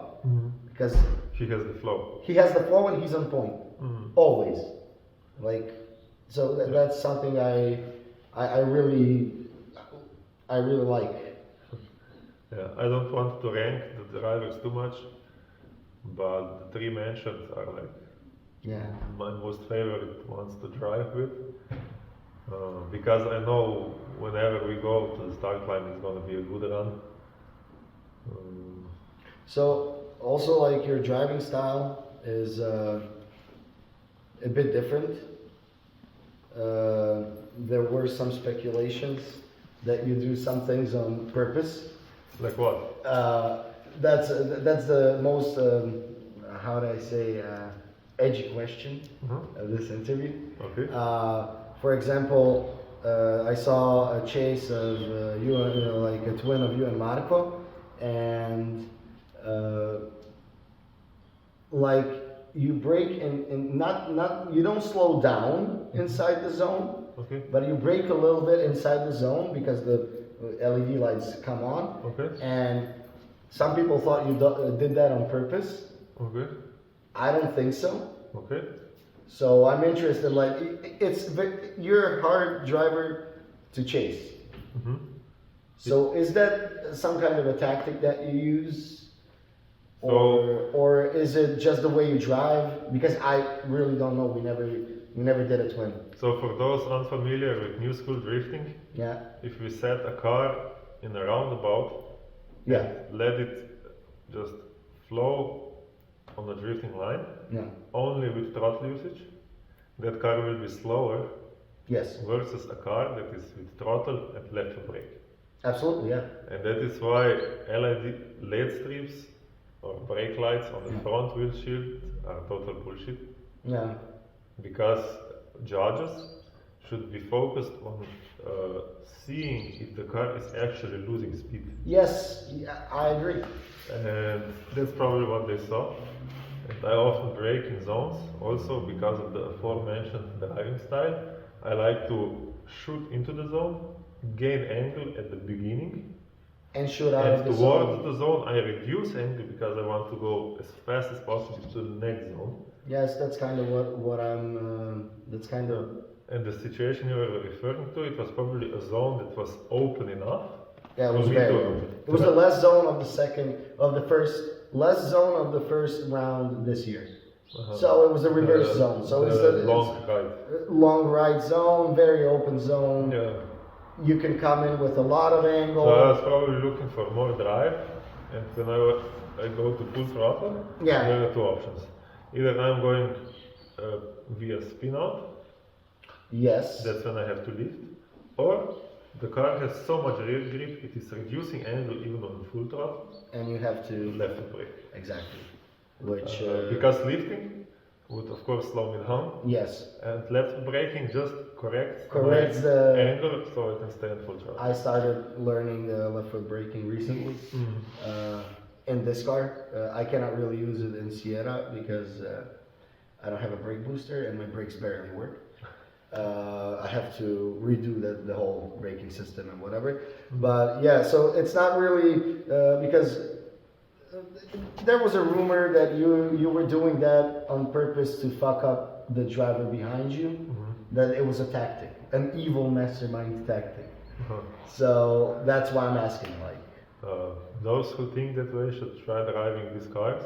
because he has the flow. He has the flow and he's on point, always. Like, so that's something I really like. Yeah, I don't want to rank the drivers too much, but the three mentioned are like my most favorite ones to drive with. Because I know whenever we go to the start line, it's going to be a good run. So also like your driving style is a bit different. There were some speculations that you do some things on purpose. Like what? That's the most how do I say edgy question of this interview. Okay. For example, I saw a chase of you know, like a twin of you and Marco, and like you brake and not you don't slow down inside the zone, but you brake a little bit inside the zone because the LED lights come on. Okay. And some people thought you did that on purpose. Okay. I don't think so. Okay. So I'm interested. Like, you're a hard driver to chase. Mhm. So is that some kind of a tactic that you use, So- or is it just the way you drive? Because I really don't know. We never did a twin. So for those unfamiliar with new school drifting, Yeah. if we set a car in a roundabout, Yeah. let it just flow on the drifting line, Yeah. only with throttle usage, that car will be slower Yes. versus a car that is with throttle and left foot brake. Absolutely. Yeah. And that is why LED strips or brake lights on the front windshield are total bullshit, Yeah. because judges should be focused on seeing if the car is actually losing speed. Yes. Yeah, I agree. And that's probably what they saw. And I often brake in zones also because of the aforementioned driving style. I like to shoot into the zone, gain angle at the beginning, And shoot out and of the towards zone. the zone I reduce angle because I want to go as fast as possible to the next zone. Yes, that's kind of what I'm. That's kind of. And the situation you were referring to, it was probably a zone that was open enough. Yeah, it for was me very to- open. It was the less zone of less zone of the first round this year. So it was a reverse zone. So it's the long ride. long right zone, very open zone. Yeah. You can come in with a lot of angle. So I was probably looking for more drive, and when I go to full throttle, Yeah. there are two options. Either I'm going via spin out, Yes. that's when I have to lift, or the car has so much rear grip, it is reducing angle even on full throttle, And you have to left foot brake. exactly. Which Because lifting would of course slow me down, yes, and left foot braking just corrects Corrects my the- angle so I can stay in full throttle. I started learning left foot braking recently. In this car, I cannot really use it in Sierra because I don't have a brake booster and my brakes barely work. I have to redo the whole braking system and whatever. But yeah, so it's not really because there was a rumor that you were doing that on purpose to fuck up the driver behind you. That it was a tactic, an evil mastermind tactic. So that's why I'm asking, like, Those who think that way should try driving these cars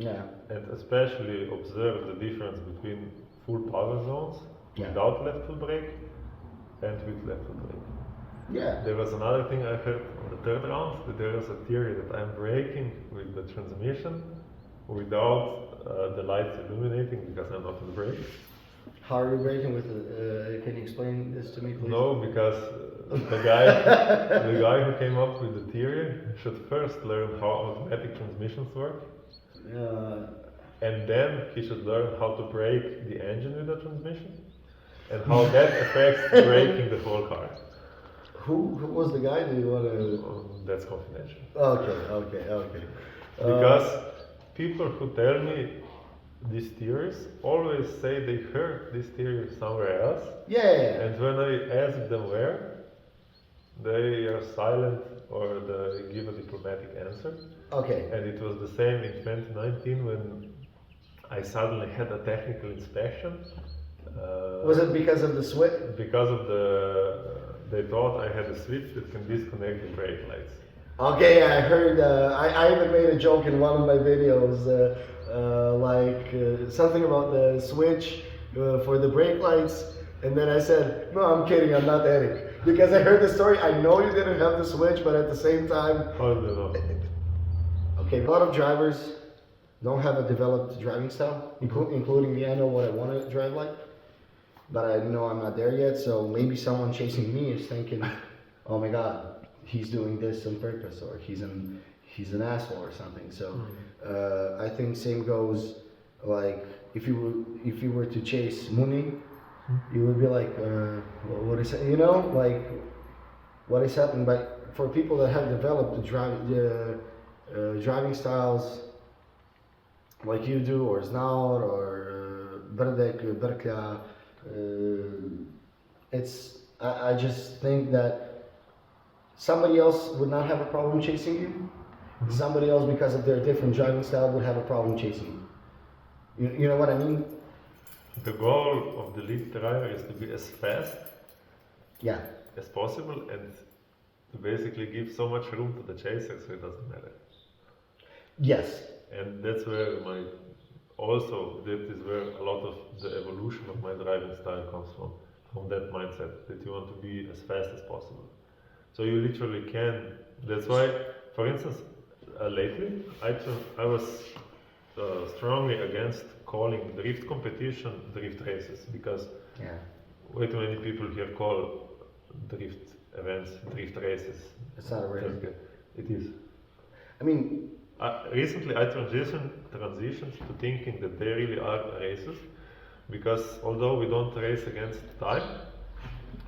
yeah, and especially observe the difference between full power zones Yeah. without left foot brake and with left foot brake. yeah, There was another thing I heard on the third round, that there is a theory that I'm braking with the transmission without the lights illuminating because I'm not on the brake. How are you braking with it? Can you explain this to me, please? No, because the guy who came up with the theory should first learn how automatic transmissions work, and then he should learn how to brake the engine with the transmission, and how that affects braking the whole car. Who was the guy? Do you want to? That's confidential. Okay. Because people who tell me these theories always say they heard this theory somewhere else, Yeah. and when I ask them where, they are silent or they give a diplomatic answer. Okay. And it was the same in 2019 when I suddenly had a technical inspection. Was it because of the switch? Because of they thought I had a switch that can disconnect the brake lights. Okay, I heard. I even made a joke in one of my videos, something about the switch for the brake lights, and then I said, "No, I'm kidding. I'm not Erik." Because I heard the story. I know you didn't have the switch, but at the same time, How do you know? okay, a lot of drivers don't have a developed driving style, including me. I know what I want to drive like, but I know I'm not there yet. So maybe someone chasing me is thinking, "Oh my God, he's doing this on purpose," or he's an asshole or something. So I think same goes. Like if you were to chase Muni, you would be like, well, what is it? You know, like what is happening? But for people that have developed the driving styles like you do, or Znaur, or Berdek, Berka, I just think that somebody else would not have a problem chasing you. Somebody else, because of their different driving style, would have a problem chasing you. You know what I mean? The goal of the lead driver is to be as fast Yeah. as possible and to basically give so much room to the chaser so it doesn't matter. Yes. And that's where that is where a lot of the evolution of my driving style comes from that mindset, that you want to be as fast as possible. So you literally can, that's why, for instance, lately, I was strongly against calling drift competition drift races, because Yeah. way too many people here call drift events drift races. It's not a race. It is. I mean, Recently I transitioned to thinking that they really are races, because although we don't race against time,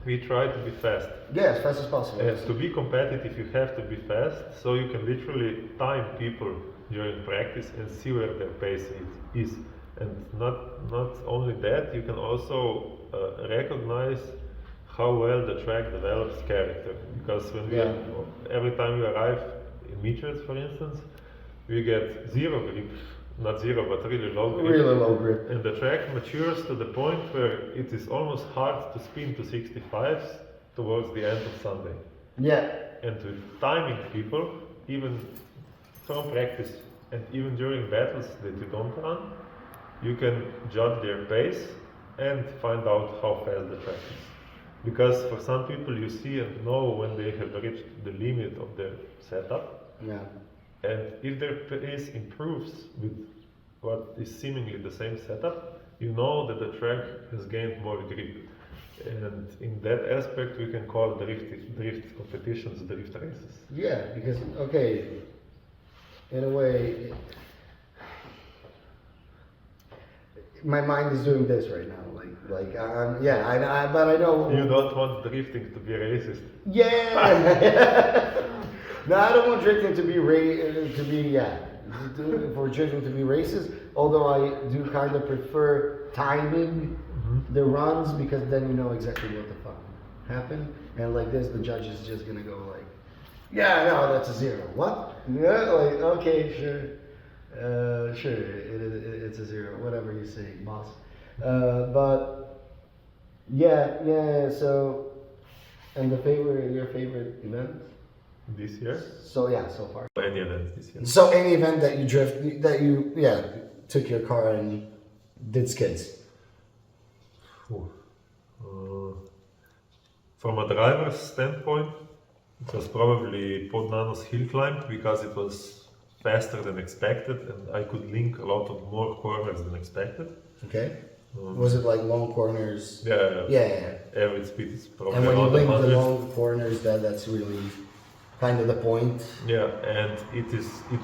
we try to be fast. yeah, as fast as possible. And to be competitive, you have to be fast, so you can literally time people during practice and see where their pace is. And not only that, you can also recognize how well the track develops character. Because when every time we arrive in meteors, for instance, we get zero grip, not zero, but really low grip. Really low grip. And the track matures to the point where it is almost hard to spin to 65s towards the end of Sunday. Yeah. And with timing people, even from practice and even during battles that you don't run, you can judge their pace and find out how fast the track is. Because for some people you see and know when they have reached the limit of their setup. Yeah. And if their pace improves with what is seemingly the same setup, you know that the track has gained more grip. And in that aspect, we can call drift competitions drift races. Yeah, because, okay, in a way, my mind is doing this right now. But I know. You don't want drifting to be racist. Yeah. No, I don't want drifting for drifting to be racist. Although I do kind of prefer timing the runs, because then you know exactly what the fuck happened. And like this, the judge is just gonna go like, yeah, no, that's a zero. What? Yeah, like okay, sure, it's a zero. Whatever you say, boss. But yeah. So, and your favorite event? This year? So yeah, so far. Any event this year? So any event that you took your car and did skids. From a driver's standpoint, it was probably Podnano's hill climb, because it was faster than expected and I could link a lot of more corners than expected. Okay. Was it like long corners? Yeah. Average speed is probably and when you around link 100. the long corners, that's really kind of the point. Yeah, and it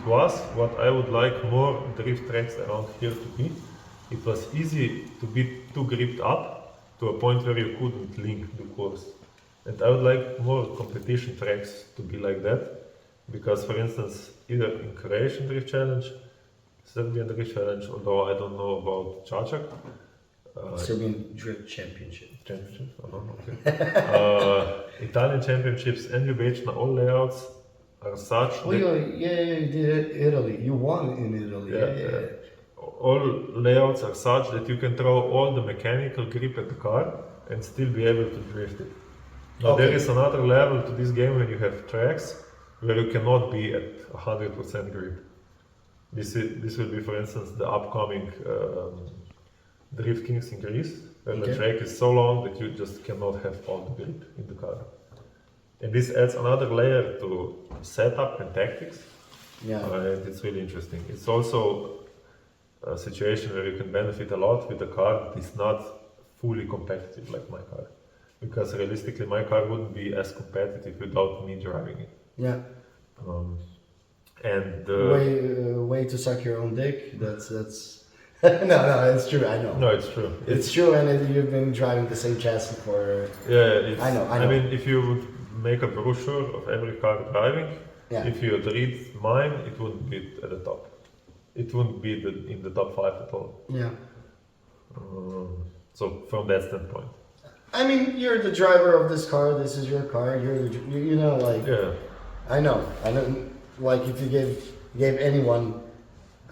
was what I would like more drift tracks around here to be. It was easy to be too gripped up to a point where you couldn't link the course. And I would like more competition tracks to be like that, because for instance, either in Croatian Drift Challenge, Serbian Drift Challenge, although I don't know about Čačak. Serbian Drift Championship. Italian Championships and Ljubečna, all layouts are such Oh, you did Italy. You won in Italy. Yeah. All layouts are such that you can throw all the mechanical grip at the car and still be able to drift it. Now there is another level to this game when you have tracks where you cannot be at 100% grip. This will be, for instance, the upcoming Drift Kings in Greece, where the track is so long that you just cannot have all the grip in the car. And this adds another layer to setup and tactics. Yeah. And it's really interesting. It's also a situation where you can benefit a lot with a car that is not fully competitive like my car. Because realistically, my car wouldn't be as competitive without me driving it. Yeah. Way to suck your own dick. That's no, it's true. I know. No, it's true. It's true, and you've been driving the same chassis for. Yeah, I know. I mean, if you would make a brochure of every car driving, if you would read mine, it wouldn't be at the top. It wouldn't be in the top 5 at all. Yeah. So from that standpoint. I mean, you're the driver of this car. This is your car. You know, like. Yeah. I know. Like if you gave anyone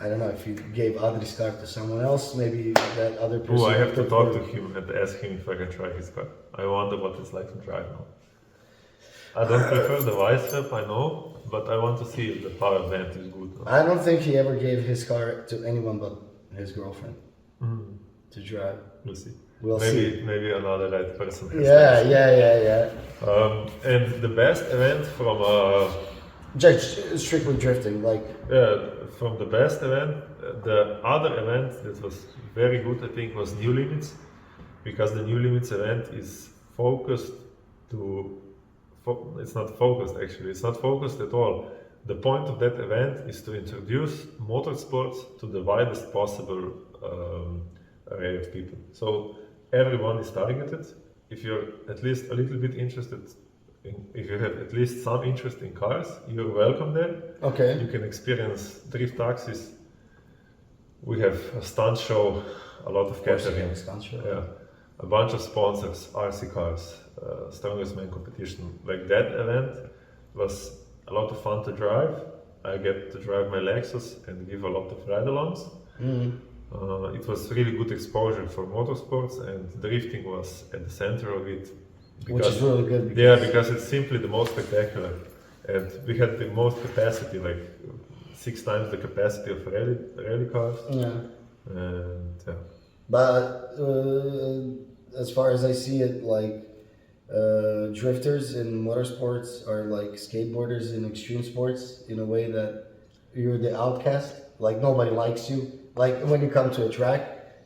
I don't know if you gave Adri's car to someone else, maybe that other person. Oh, I have to would talk to prefer- him and ask him if I can try his car. I wonder what it's like to drive now. I don't prefer the vice wrap, I know, but I want to see if the power vent is good. I don't think he ever gave his car to anyone but his girlfriend to drive. We'll see. We'll Maybe another right person. has Yeah, that. yeah. And the best event from Just strictly drifting, like. from the best event, the other event that was very good, I think, was New Limits, because the New Limits event is focused to. It's not focused actually. It's not focused at all. The point of that event is to introduce motorsports to the widest possible array of people. So everyone is targeted. If you're at least a little bit interested, if you have at least some interest in cars, you're welcome there. Okay. You can experience drift taxis. We have a stunt show, a lot of catering. Yeah, a bunch of sponsors, RC cars, strongest man competition. Like that event was a lot of fun to drive. I get to drive my Lexus and give a lot of ride-alongs. It was really good exposure for motorsports, and drifting was at the center of it. Which is really good. Because it's simply the most spectacular. And we had the most capacity, like 6 times the capacity of rally cars. Yeah. And yeah. But as far as I see it, like drifters in motorsports are like skateboarders in extreme sports in a way that you're the outcast. Like nobody likes you. Like when you come to a track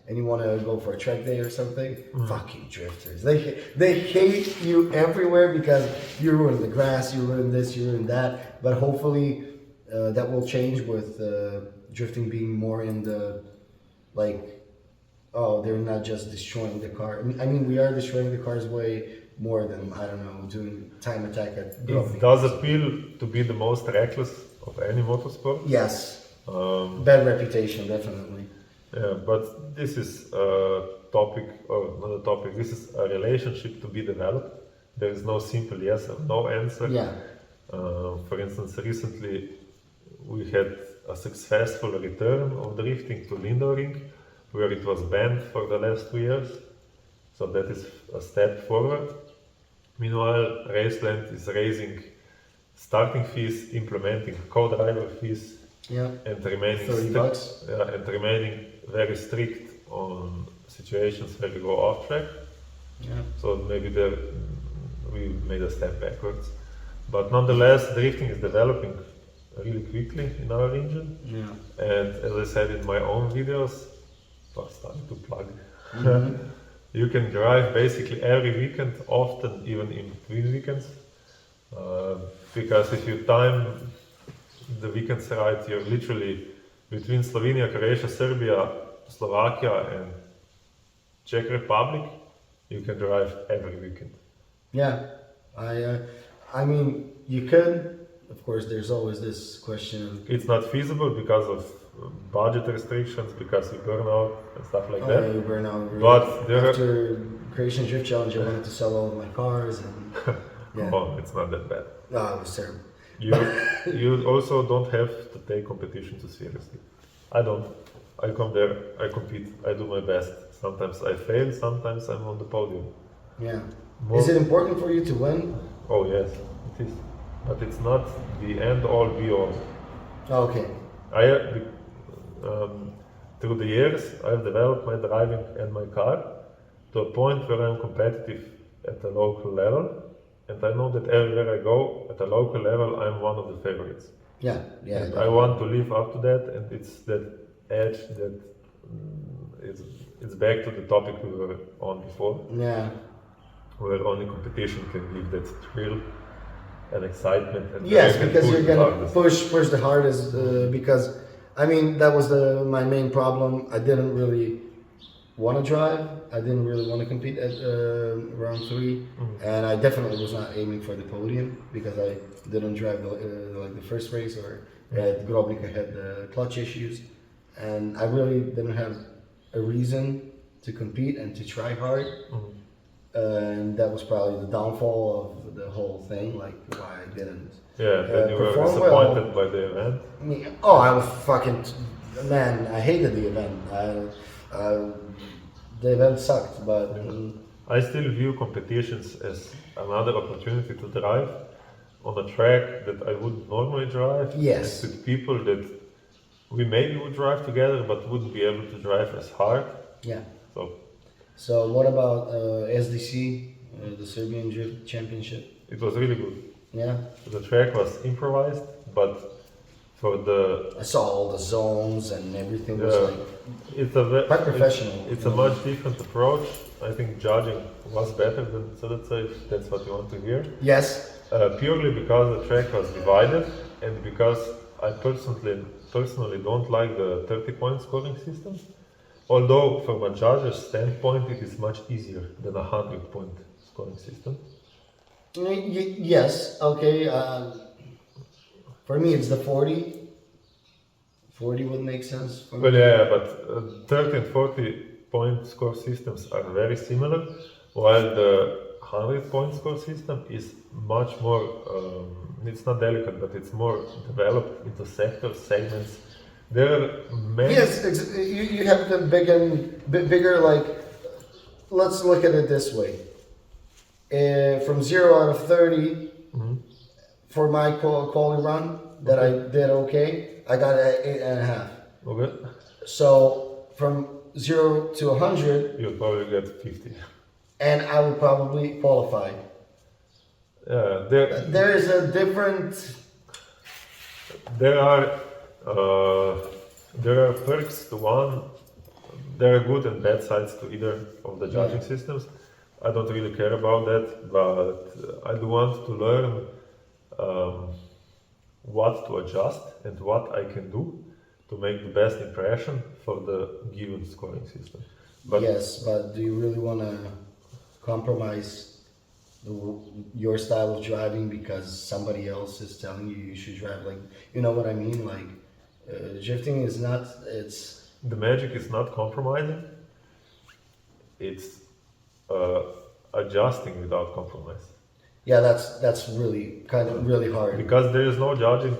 and you want to go for a track day or something, fucking drifters. They hate you everywhere because you ruin the grass, you ruin this, you ruin that. But hopefully that will change with drifting being more in the like. Oh, they're not just destroying the car. I mean, we are destroying the cars way more than, I don't know, doing time attack at It does appeal to be the most reckless of any motorsport. Yes. Bad reputation, definitely. Yeah, but this is a topic, or not a topic, this is a relationship to be developed. There is no simple yes or no answer. Yeah. For instance, recently we had a successful return of drifting to Lindoring, where it was banned for the last 2 years. So that is a step forward. Meanwhile, Raceland is raising starting fees, implementing co-driver fees, and remaining $30. and remaining very strict on situations where you go off track. Yeah. So maybe there we made a step backwards. But nonetheless, drifting is developing really quickly in our region. Yeah. And as I said in my own videos, starting to plug. You can drive basically every weekend, often even in between weekends, because if you time the weekends right, you're literally between Slovenia, Croatia, Serbia, Slovakia and Czech Republic, you can drive every weekend. Yeah, I mean, you could. Of course, there's always this question. It's not feasible because of budget restrictions, because you burn out and stuff like that. Yeah, you burn out. Really. But there After Croatian Drift Challenge, I wanted to sell all of my cars, and yeah. Oh, it's not that bad. No, it was terrible. You also don't have to take competition too seriously. I don't. I come there, I compete, I do my best. Sometimes I fail, sometimes I'm on the podium. Yeah. Is it important for you to win? Oh yes, it is. But it's not the end all be all. Okay. Through the years, I've developed my driving and my car to a point where I'm competitive at the local level. And I know that everywhere I go, at a local level, I'm one of the favorites. Yeah, yeah. And I want to live up to that, and it's that edge that it's back to the topic we were on before. Yeah. Where only competition can give that thrill and excitement. And Yes, because you're gonna hardest. push the hardest. Because I mean that was my main problem. I didn't really want to drive. I didn't really want to compete at round 3, and I definitely was not aiming for the podium because I didn't drive like the first race, or at Grobnik I had the clutch issues, and I really didn't have a reason to compete and to try hard. And that was probably the downfall of the whole thing, like why I didn't. Yeah, then you were perform disappointed well. by the event. Oh, I was fucking Man, I hated the event. The event sucked, but I still view competitions as another opportunity to drive on a track that I would normally drive. Yes. And with people that we maybe would drive together, but wouldn't be able to drive as hard. yeah. So What about SDC, the Serbian Drift Championship? it was really good. Yeah. The track was improvised, but for the I saw all the zones and everything was like it's a quite professional. It's a much different approach. I think judging was better than, so let's say, if that's what you want to hear. yes. Purely because the track was divided and because I personally don't like the 30-point scoring system. Although from a judge's standpoint it is much easier than a 100-point scoring system. Yes. Okay. For me, it's the 40. 40 would make sense. For Well, me. yeah, but 30 and 40-point score systems are very similar, while the 100-point score system is much more, it's not delicate, but it's more developed into sectors, segments. There are many... Yes, you have the bigger, like, let's look at it this way. From 0 out of 30, for my quality run that I did okay, I got an 8.5. Okay. So from 0 to 100, You'll probably get 50. and I would probably qualify. There is a different... There are perks to one. There are good and bad sides to either of the judging systems. I don't really care about that, but I do want to learn what to adjust and what I can do to make the best impression for the given scoring system. But yes, but do you really want to compromise your style of driving because somebody else is telling you you should drive like, you know what I mean? Like, drifting is not, it's... the magic is not compromising. It's adjusting without compromise. Yeah, that's really kind of really hard. Because there is no judging,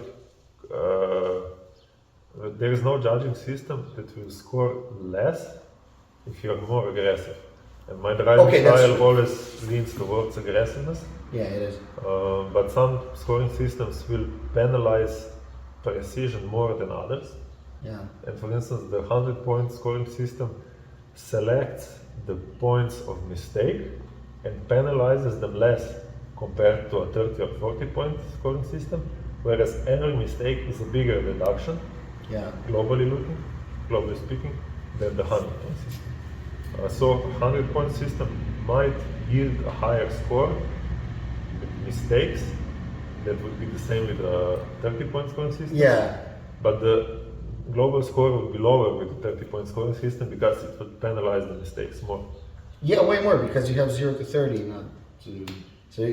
there is no judging system that will score less if you are more aggressive. And my driving style always leans towards aggressiveness. Yeah, it is. But some scoring systems will penalize precision more than others. Yeah. And for instance, the 100-point scoring system selects the points of mistake and penalizes them less compared to a 30 or 40-point scoring system, whereas every mistake is a bigger deduction, Yeah. globally speaking, than the 100-point system. So 100-point system might yield a higher score with mistakes that would be the same with a 30-point scoring system. Yeah. But the global score would be lower with the 30-point scoring system because it would penalize the mistakes more. Yeah, way more because you have 0 to 30, not to... So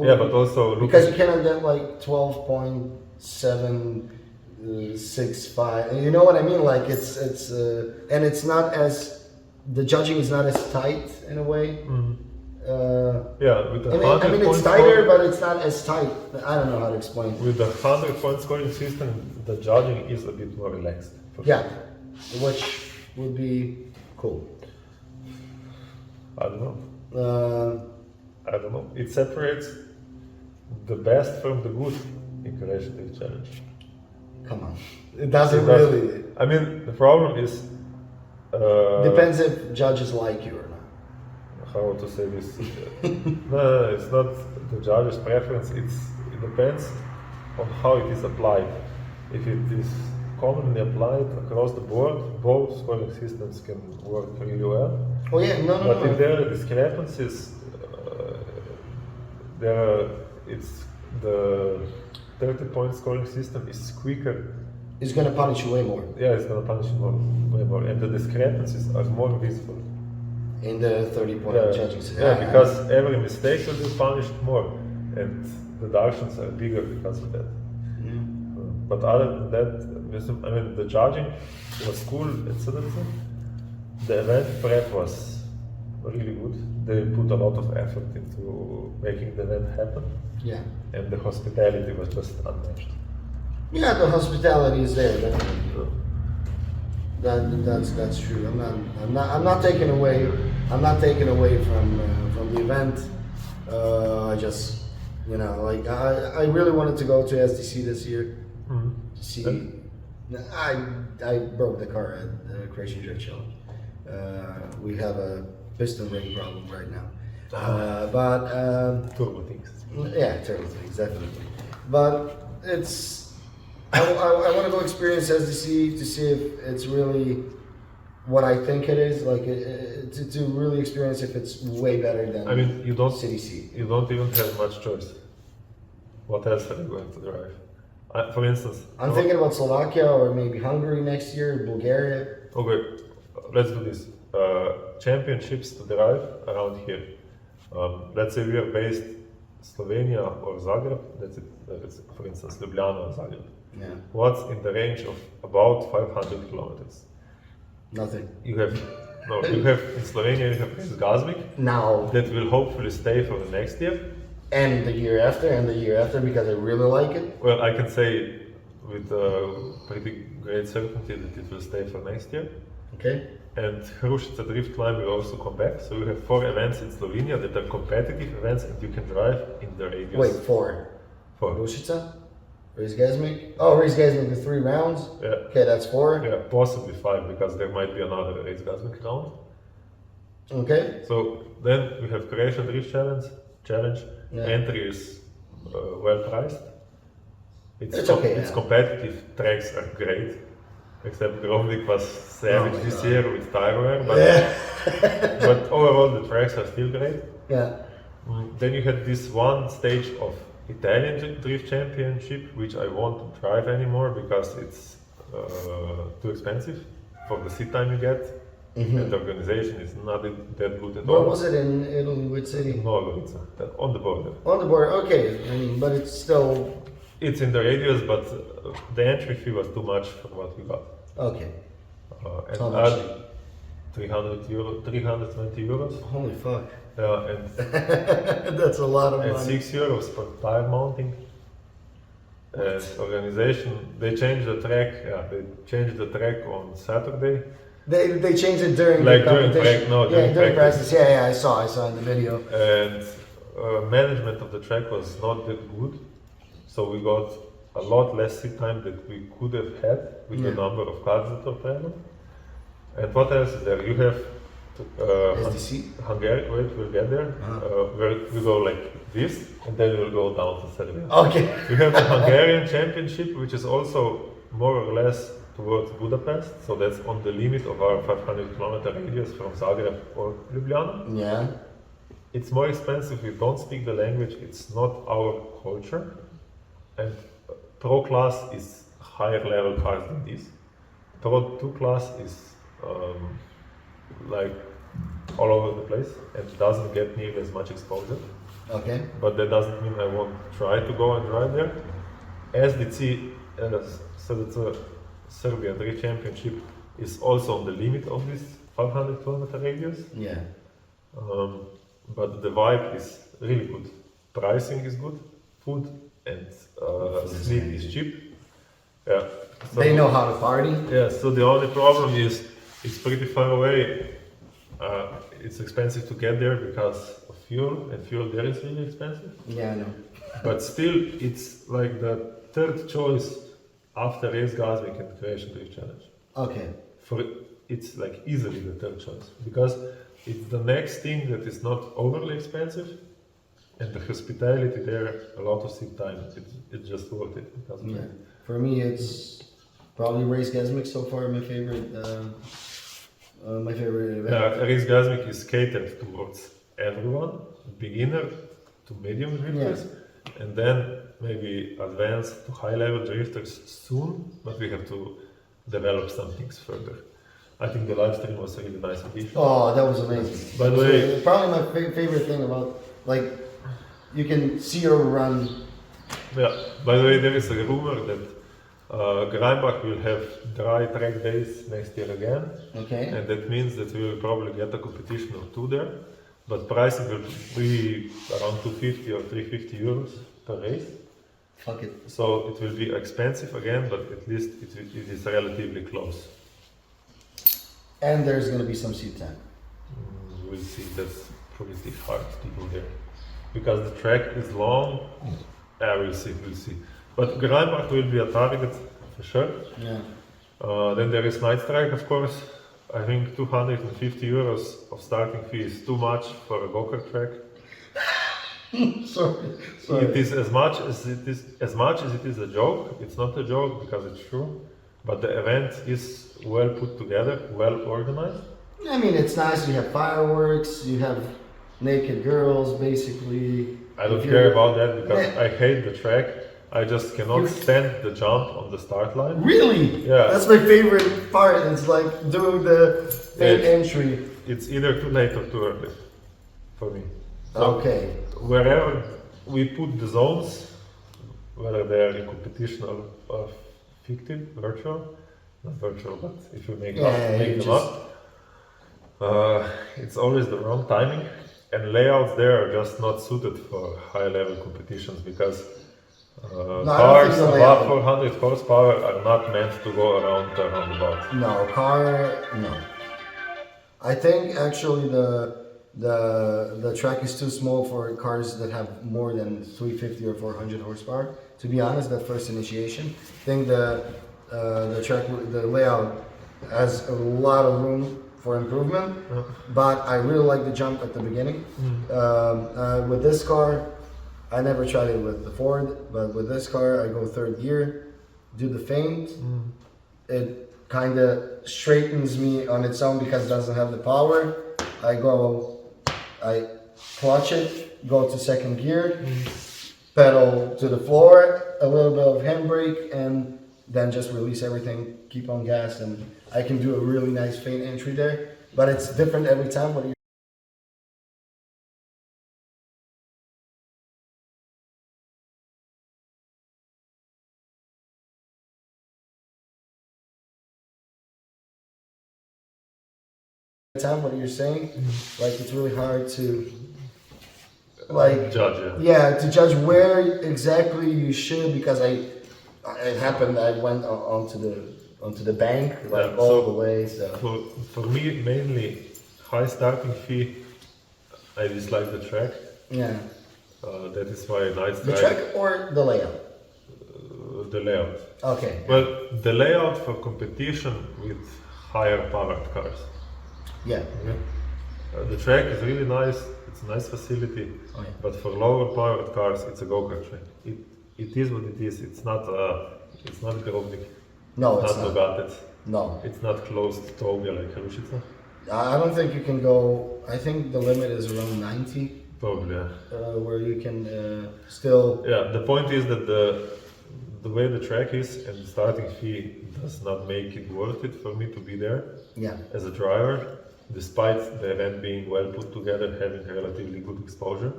Yeah, but also because you cannot get like 12.765. You know what I mean? Like it's and it's not as, the judging is not as tight in a way. Yeah, with the I mean it's 100-point tighter, score, but it's not as tight. I don't know how to explain. with the 100-point scoring system, the judging is a bit more relaxed. for Yeah, sure. which would be cool. I don't know. Uh, I don't know. It separates the best from the good in Croatian Drift Challenge. come on, it doesn't It does- really. I mean, the problem is. Depends if judges like you or not. How to say this? No, it's not the judge's preference. It depends on how it is applied. If it is commonly applied across the board, both scoring systems can work really well. Oh yeah, no. But if there are discrepancies, it's the 30-point scoring system is quicker. It's gonna punish you way more. Yeah, it's gonna punish you way more, and the discrepancies are more visible. In the 30-point judging system. Yeah, because every mistake will be punished more, and the deductions are bigger because of that. But other than that, I mean, the judging was cool, etc. The event prep was really good. They put a lot of effort into making the event happen, Yeah. and the hospitality was just unmatched. Yeah, the hospitality is there, definitely. That's true. I'm not taking away. I'm not taking away from the event. I just, like I really wanted to go to SDC this year. To see. I broke the car at the Crazy Drift Challenge. We have a piston ring problem right now. But Turbo things. yeah, turbo things definitely. But it's I want to go experience SDC to see if it's really what I think it is. Like to really experience if it's way better than. I mean, you don't CDC. You don't even have much choice. What else are you going to drive? For instance, I'm thinking about Slovakia or maybe Hungary next year, Bulgaria. Okay, let's do this. Championships to drive around here. Let's say we are based Slovenia or Zagreb. That's it. For instance, Ljubljana or Zagreb. Yeah, What's in the range of about 500 kilometers? nothing. You have in Slovenia you have DRIFTCAST Now that will hopefully stay for the next year. and the year after because I really like it. Well, I can say with pretty great certainty that it will stay for next year. Okay. And Hrušica Drift Climb will also come back. So we have 4 events in Slovenia that are competitive events and you can drive in the radius. Wait, 4. 4. Rušica? Reisgazmik? Oh, Reisgazmik with 3 rounds? Yeah. Okay, that's 4. Yeah, possibly 5 because there might be another DRIFTCAST round. Okay. So then we have Croatian Drift Challenge. Yeah. Entry is well priced. It's okay, It's yeah. competitive. Tracks are great. Except Grovnik was savage my this God. year with tire wear, but, Yeah. but overall the tracks are still great. Yeah. Then you had this one stage of Italian Drift Championship, which I won't drive anymore because it's too expensive for the seat time you get, and the organization is not that good at Where all. was it in Italy? Which city? No, Gorica, on the border. On the border. Okay. I mean, but it's still It's in the radius, but the entry fee was too much for what we got. okay. And How much? 320 euros. Holy fuck. And That's a lot of and money. 6 euros for tire mounting. And organization, they changed the track. Yeah, they changed the track on Saturday. They changed it during Like the during competition. during during practice. practice. Yeah, I saw in the video. And management of the track was not that good, so we got a lot less seat time that we could have had with the Yeah. number of cars that are present. And what else is there? You have SDC? Hungary. Wait, we'll get there. Where we go like this, and then we'll go down to Serbia. Okay. We have the Hungarian Championship, which is also more or less towards Budapest, so that's on the limit of our 500 kilometer radius from Zagreb or Ljubljana. Yeah. It's more expensive, we don't speak the language, it's not our culture, and Pro class is higher level cars than this. Pro 2 class is like all over the place and doesn't get nearly as much exposure. Okay. But that doesn't mean I won't try to go and drive there. SDC, so that's a Serbia Drift Championship, is also on the limit of this 500 kilometer radius. Yeah. But the vibe is really good. Pricing is good, food and is sleep amazing. is cheap. Yeah. So They know how to party. Yeah. So the only problem is it's pretty far away. It's expensive to get there because of fuel, and fuel there is really expensive. Yeah, I know. But still, it's like the third choice after DRIFTCAST and Croatian Drift Challenge. Okay. It's like easily the third choice because it's the next thing that is not overly expensive, and the hospitality there, a lot of seat time. It's just worth it because of Yeah. that. For me, it's probably Reisgazmik so far. My favorite event. Yeah, DRIFTCAST is catered towards everyone, beginner to medium drifters, and then maybe advanced to high-level drifters soon. But we have to develop some things further. I think the live stream was a really nice addition. Oh, that was amazing. By the way- probably my favorite thing about like you can see your run. Yeah. By the way, there is a rumor that Greinbach will have dry track days next year again, Okay. and that means that we will probably get a competition or two there. But pricing will be around 250 or 350 euros per race. Fuck it. So it will be expensive again, but at least it is relatively close. And there's going to be some C10. We'll see. That's pretty hard to do there because the track is long. Yeah, we'll see. But Greibach will be a target for sure. Yeah. Then there is Night Strike, of course. I think 250 euros of starting fee is too much for a go-kart track. Sorry. It is as much as it is a joke. It's not a joke because it's true. But the event is well put together, well organized. I mean, it's nice. You have fireworks. You have naked girls, basically. I don't If care you're- about that because Yeah. I hate the track. I just cannot stand the jump on the start line. Really? Yeah. That's my favorite part. It's like doing the fake Yeah. entry. It's either too late or too early for me. So Okay. wherever we put the zones, whether they are in competition or fictive, virtual, not virtual, but if you make, make them up, it's always the wrong timing. And layouts there are just not suited for high level competitions because don't cars think the above layout- 400 horsepower are not meant to go around the roundabout. No, no. I think actually the track is too small for cars that have more than 350 or 400 horsepower. To be honest, that first initiation, I think the track, the layout has a lot of room for improvement. But I really like the jump at the beginning. With this car, I never tried it with the Ford, but with this car, I go third gear, do the feint. It kind of straightens me on its own because it doesn't have the power. I clutch it, go to second gear, pedal to the floor, a little bit of handbrake, and then just release everything, keep on gas, and I can do a really nice feint entry there. But it's different every time. What do you time what you're saying, like it's really hard to like Judge, yeah. to judge where exactly you should, because it happened I went onto the bank like Yeah, all so the way. So For me, mainly high starting fee. I dislike the track. yeah, That is why Night the Strike, track or the layout. the layout. Okay. Well, the layout for competition with higher powered cars. Yeah. The track is really nice. It's a nice facility. Oh, yeah. But for lower powered cars, it's a go-kart track. It is what it is. It's not Grovnik. No, it's not not. Bogatec. No, It's not close to Tobia like Harušica. I don't think you can go. I think the limit is around 90, Probably. Yeah. where you can still. Yeah, the point is that the way the track is and the starting fee does not make it worth it for me to be there Yeah. as a driver, despite the event being well put together, having relatively good exposure.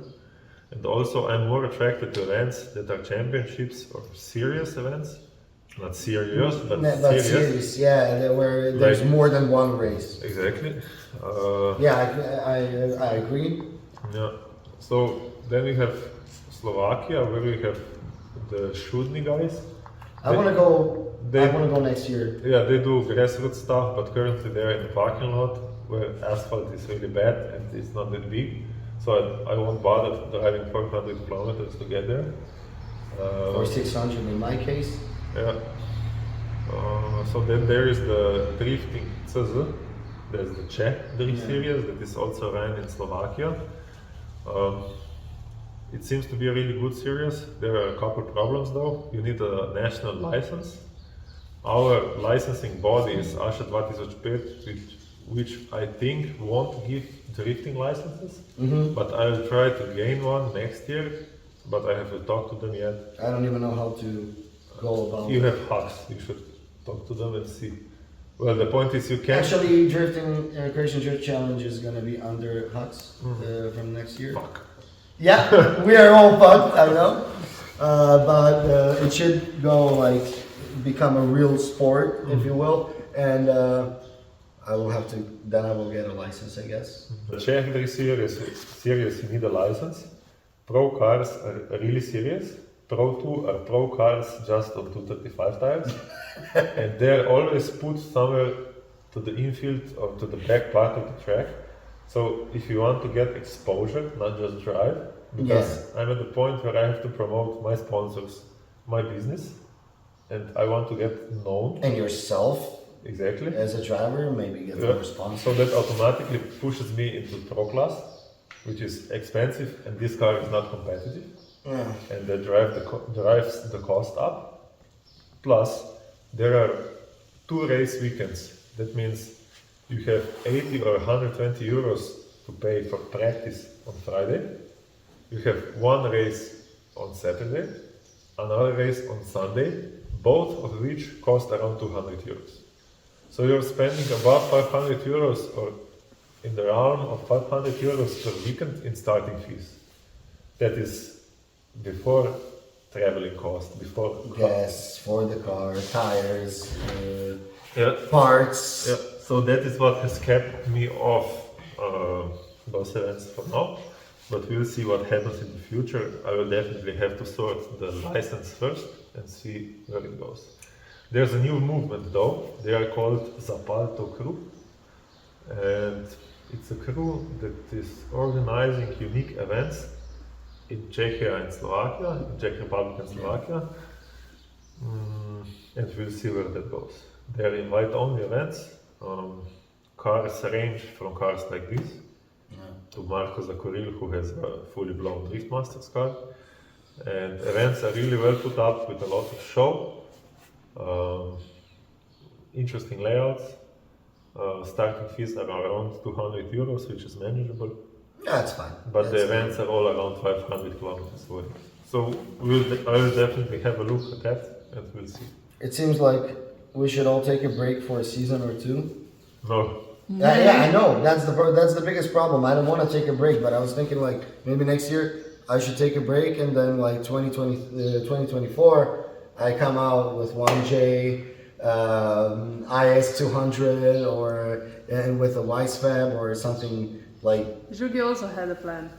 And also I'm more attracted to events that are championships or serious events. Not serious, but Yeah, but serious. serious, yeah, where there's Like- more than one race. Exactly. Yeah, I agree. Yeah. So then we have Slovakia, where we have the Shudny guys. I want to go. they- I want to go next year. Yeah, they do grassroots stuff, but currently they're in the parking lot where asphalt is really bad and it's not that big. So I won't bother driving 400 kilometers to get there. Or 600 in my case. Yeah. So then there is the drifting CZ. There's the Czech drift series that is also ran in Slovakia. It seems to be a really good series. There are a couple problems though. You need a national license. Our licensing body is ASHA 2005, which I think won't give drifting licenses, but I'll try to gain one next year, but I have to talk to them yet. I don't even know how to go about. You have hacks, you should talk to them and see. Well, the point is you can Actually, drifting Crazy Drift Challenge is gonna be under Hux from next year. fuck. Yeah, we are all fucked, I know. But it should go like become a real sport, if you will, and I will have to. Then I will get a license, I guess. The Czech drift series you need a license. Pro cars are really serious. Pro 2 are pro cars just on 235 tires. And they're always put somewhere to the infield or to the back part of the track. So if you want to get exposure, not just drive, because I'm at the point where I have to promote my sponsors, my business, and I want to get known. And yourself, Exactly. as a driver, maybe get more response. So that automatically pushes me into Pro Class, which is expensive, and this car is not competitive. Yeah. And that drives the cost up. Plus, there are 2 race weekends. That means you have 80 or 120 euros to pay for practice on Friday. You have 1 race on Saturday, another race on Sunday, both of which cost around 200 euros. So you're spending about 500 euros or in the realm of 500 euros per weekend in starting fees. That is before traveling cost, before Gas for the car, tires, yeah. parts. Yeah. So that is what has kept me off those events for now. But we'll see what happens in the future. I will definitely have to sort the license first and see where it goes. There's a new movement though. They are called Zapalto Crew. And it's a crew that is organizing unique events in Czechia and Slovakia, in Czech Republic and Slovakia. And we'll see where that goes. They're invite-only events. Cars range from cars like this to Marco Zakoril, who has a fully blown Drift Masters car. And events are really well put up with a lot of show, interesting layouts. Starting fees are around 200 euros, which is manageable. Yeah, that's fine. But That's the events are all around 500 kilometers away. So I will definitely have a look at that and we'll see. It seems like we should all take a break for a season or two. No, Yeah, I know. That's the biggest problem. I don't want to take a break, but I was thinking like maybe next year I should take a break, and then like 2024 I come out with 1J, IS 200, or and with a Weissfab or something like. Zhugi also had a plan.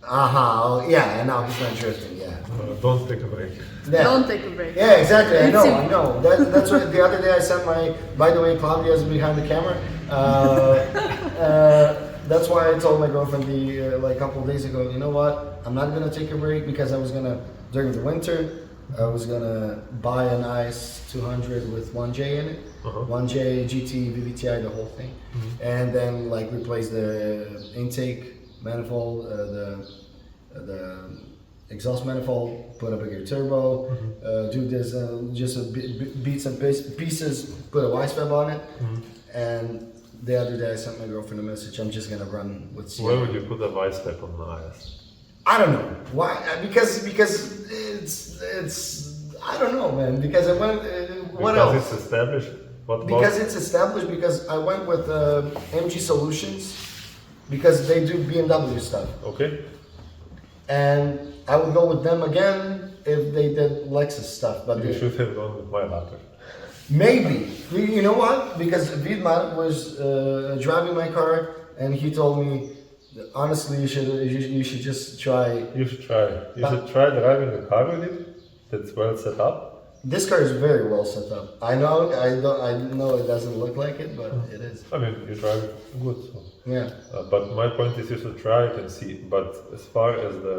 Yeah, and now he's not drifting. Yeah. don't take a break. Yeah. Don't take a break. Yeah, exactly. I It's know. That's what the other day I sent my. By the way, Claudia's behind the camera. That's why I told my girlfriend like a couple of days ago. You know what? I'm not gonna take a break because I was gonna during the winter. I was gonna buy an IS 200 with 1J in it, 1J GT VVTi, the whole thing, and then like replace the intake manifold, the exhaust manifold, put a bigger turbo, do this just beats and pieces, put a Weissfab on it, and the other day I sent my girlfriend a message. I'm just gonna run with CL. Where would you put a Weissfab on the IS? I don't know why. Because it's I don't know, man. Because I went. What because else? it's established. What Because about? it's established. Because I went with MG Solutions because they do BMW stuff, Okay. and I would go with them again if they did Lexus stuff. But You should have gone with my latter. maybe you know what? Because Vidmar was driving my car, and he told me. Honestly, you should just try. You should try. You should try driving a car with it. That's well set up. This car is very well set up. I know it doesn't look like it, but it is. I mean, you drive it good. So. Yeah. But my point is, you should try it and see. But as far as the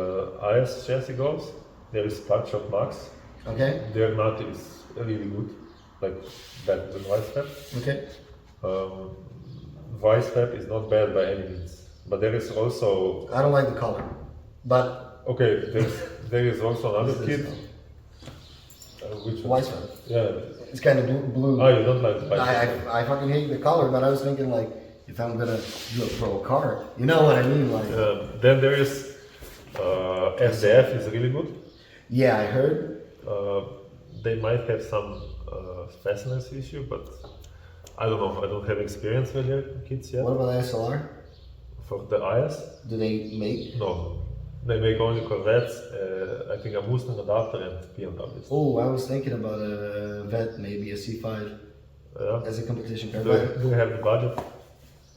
IS chassis goes, there is Platshot Max. Okay. Their nut is really good, like better than Weissfab. Okay. Weissfab is not bad by any means. But there is also I don't like the color, but okay. There is also another kit. Which one? Weissfab. Yeah. It's kind of blue. Oh, you don't like the Weissfab? I fucking hate the color, but I was thinking like if I'm gonna do a pro car, you know what I mean? Like. Then there is SDF is really good. Yeah, I heard. They might have some fasteners issue, but I don't know. I don't have experience with their kits yet. What about SLR? For the IS? Do they make? No. They make only Corvettes, I think a Mustang adapter and BMWs. Oh, I was thinking about a Vet, maybe a C5 as a competition car. Do you have the budget?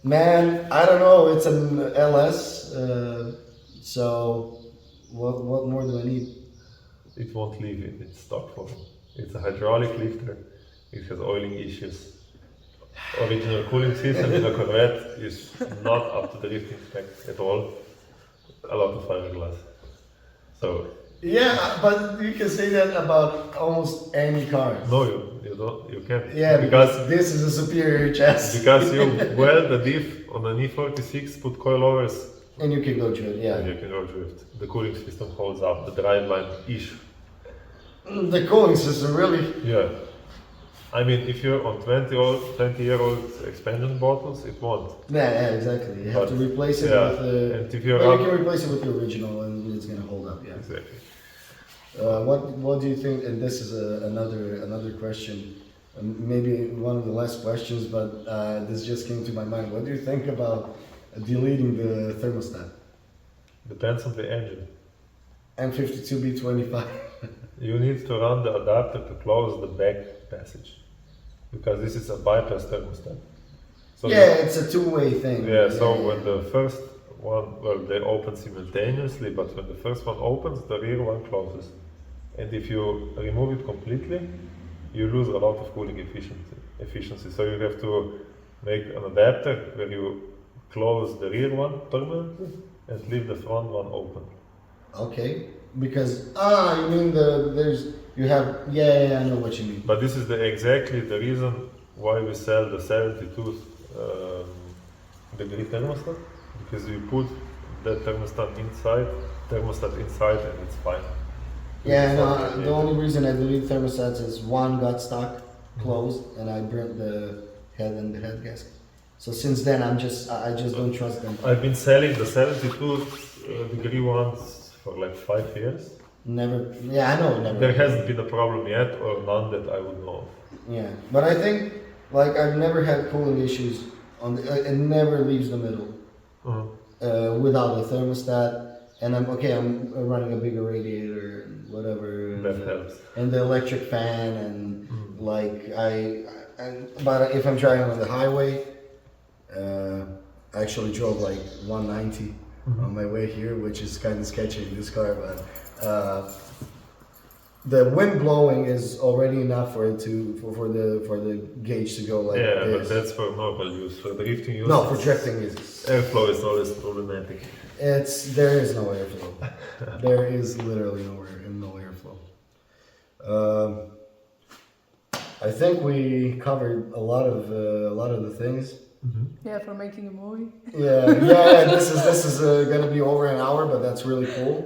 Man, I don't know. It's an LS, so what more do I need? It won't leave it. It's stock for them. It's a hydraulic lifter. It has oiling issues. original cooling system in a Corvette is not up to the drifting spec at all. A lot of fiberglass. So Yeah, but you can say that about almost any car. no, you don't, you can't. Yeah, because this is a superior chassis. because you weld the diff on an E46, put coilovers, And you can go to it, and yeah. you can go drift. The cooling system holds up the driveline-ish. The cooling system, really? Yeah. I mean, if you're on 20-year-old expansion bottles, it won't. Yeah, exactly. You have But, to replace it yeah, with the. and if you're Well, you up- can replace it with the original, and it's gonna hold up. Yeah. Exactly. What do you think? And this is another question, maybe one of the last questions, but this just came to my mind. What do you think about deleting the thermostat? Depends on the engine. M52B25. You need to run the adapter to close the back passage, because this is a bypass thermostat. So Yeah, it's a two-way thing. so when the first one, well, they open simultaneously, but when the first one opens, the rear one closes. And if you remove it completely, you lose a lot of cooling efficiency. So you have to make an adapter where you close the rear one permanently and leave the front one open. Okay, because you mean you have I know what you mean. But this is exactly the reason why we sell the 72 degree thermostat, because you put the thermostat inside and it's fine. Yeah, no, the only reason I delete thermostats is one got stuck closed and I burnt the head and the head gasket. So since then I just don't trust them. I've been selling the 72 degree ones for like 5 years. Never, yeah, I know, never. There hasn't been a problem yet, or none that I would know of. Yeah, but I think like I've never had cooling issues on the, it never leaves the middle without the thermostat. And I'm running a bigger radiator and whatever. That helps. And the electric fan and like but if I'm driving on the highway, I actually drove like 190 on my way here, which is kind of sketchy in this car, but the wind blowing is already enough for it for the gauge to go like Yeah, this. but that's for normal use. For drifting use, No, for drifting is airflow is always problematic. there is no airflow. There is literally no airflow. I think we covered a lot of the things. Yeah, for making a movie. Yeah. This is gonna be over an hour, but that's really cool.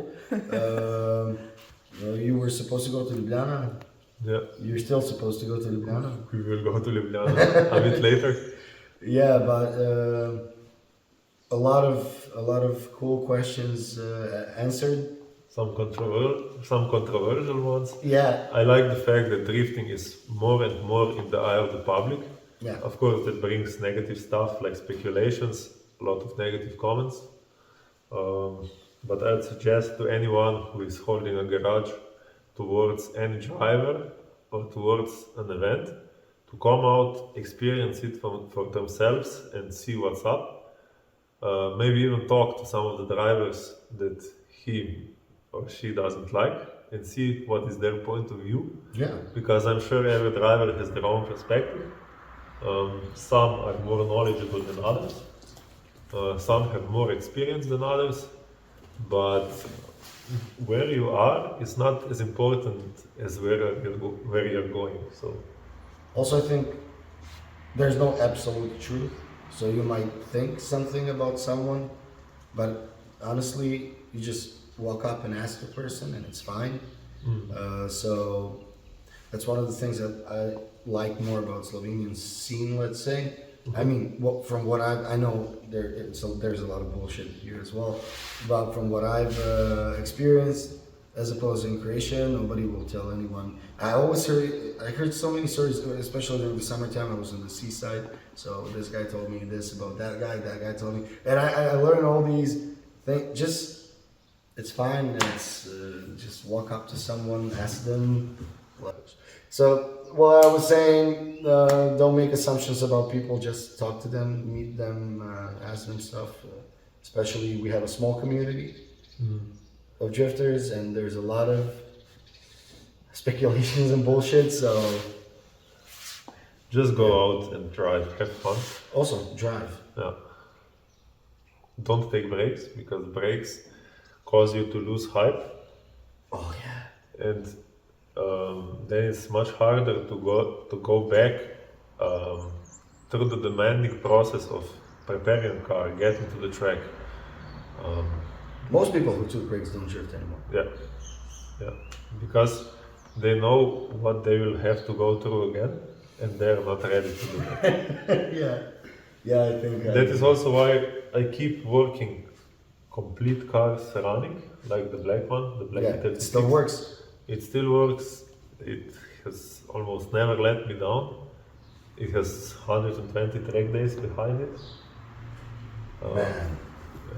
You were supposed to go to Ljubljana. Yeah, You're still supposed to go to Ljubljana. we will go to Ljubljana a bit later. Yeah, but a lot of cool questions answered. Some controversial ones. Yeah, I like the fact that drifting is more and more in the eye of the public. yeah. Of course, that brings negative stuff like speculations, a lot of negative comments. But I'd suggest to anyone who is holding a garage towards any driver or towards an event to come out, experience it for themselves and see what's up. Maybe even talk to some of the drivers that he or she doesn't like and see what is their point of view. Yeah. Because I'm sure every driver has their own perspective. Some are more knowledgeable than others. Some have more experience than others. But where you are is not as important as where you're going. So Also, I think there's no absolute truth. So you might think something about someone, but honestly, you just walk up and ask the person, and it's fine. So that's one of the things that I like more about Slovenian scene, let's say. I mean, from what I know, there's a lot of bullshit here as well. But from what I've experienced, as opposed to in Croatia, nobody will tell anyone. I heard so many stories, especially during the summertime. I was on the seaside, so this guy told me this about that guy told me, and I learned all these things. It's fine. It's just walk up to someone, ask them. So, well, I was saying, don't make assumptions about people. Just talk to them, meet them, ask them stuff. Especially, we have a small community of drifters, and there's a lot of speculations and bullshit. So, Just go out and drive, have fun. Also, drive. Yeah. Don't take breaks because breaks cause you to lose height, Oh yeah. and then it's much harder to go back through the demanding process of preparing a car, getting to the track. Most people who took breaks don't drift anymore. Yeah, because they know what they will have to go through again, and they're not ready to do that. Yeah, I think That is also why I keep working complete cars running, like the black one, the black yeah, it 36. still works. It still works. It has almost never let me down. It has 120 track days behind it. Man,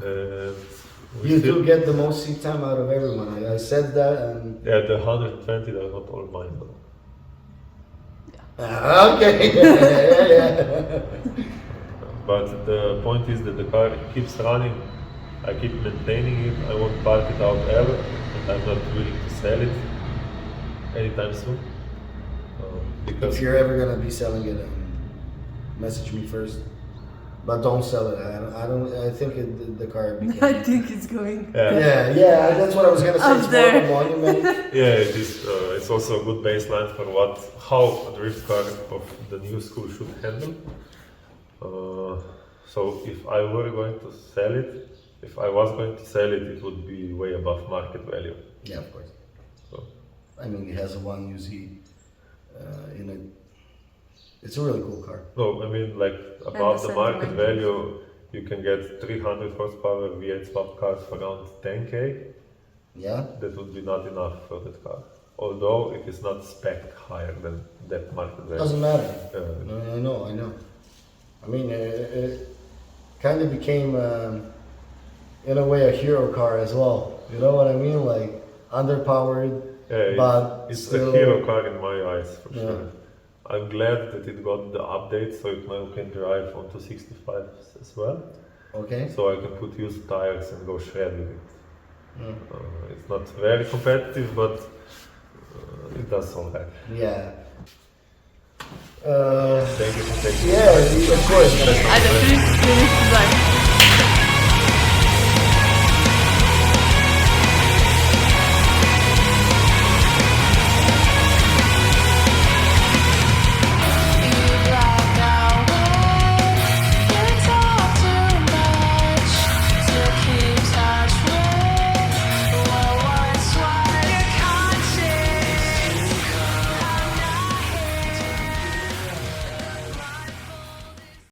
And we you still, do get the most seat time out of everyone. I said that, and yeah, the 120 are not all mine though. okay. yeah. But the point is that the car keeps running. I keep maintaining it. I won't park it out ever, and I'm not willing to sell it anytime soon. Because If you're ever gonna be selling it, message me first. But don't sell it. I don't. I think the car. I think it's going. Yeah. That's what I was gonna say. Up It's there. more of a monument. Yeah, it is. It's also a good baseline for how a drift car of the new school should handle. So if I were going to sell it, if I was going to sell it, it would be way above market value. Yeah, of course. So, I mean, it has a 1UZ in it. It's a really cool car. no, I mean like above the market sentimental. value, you can get 300 horsepower V8 swap cars for around 10k. Yeah. That would be not enough for that car. Although it is not spec'd higher than that market value. Doesn't matter. Uh, I know. I mean, it kind of became, in a way, a hero car as well. You know what I mean? Like, underpowered, Yeah, but it's still... a hero car in my eyes for Yeah. sure. I'm glad that it got the update so it now can drive onto 65 as well. Okay. So I can put used tires and go shred with it. Mm. It's not very competitive, but it does all right. Yeah. Thank you for taking Yeah, of course. Alter, fühlst du nicht zu sein.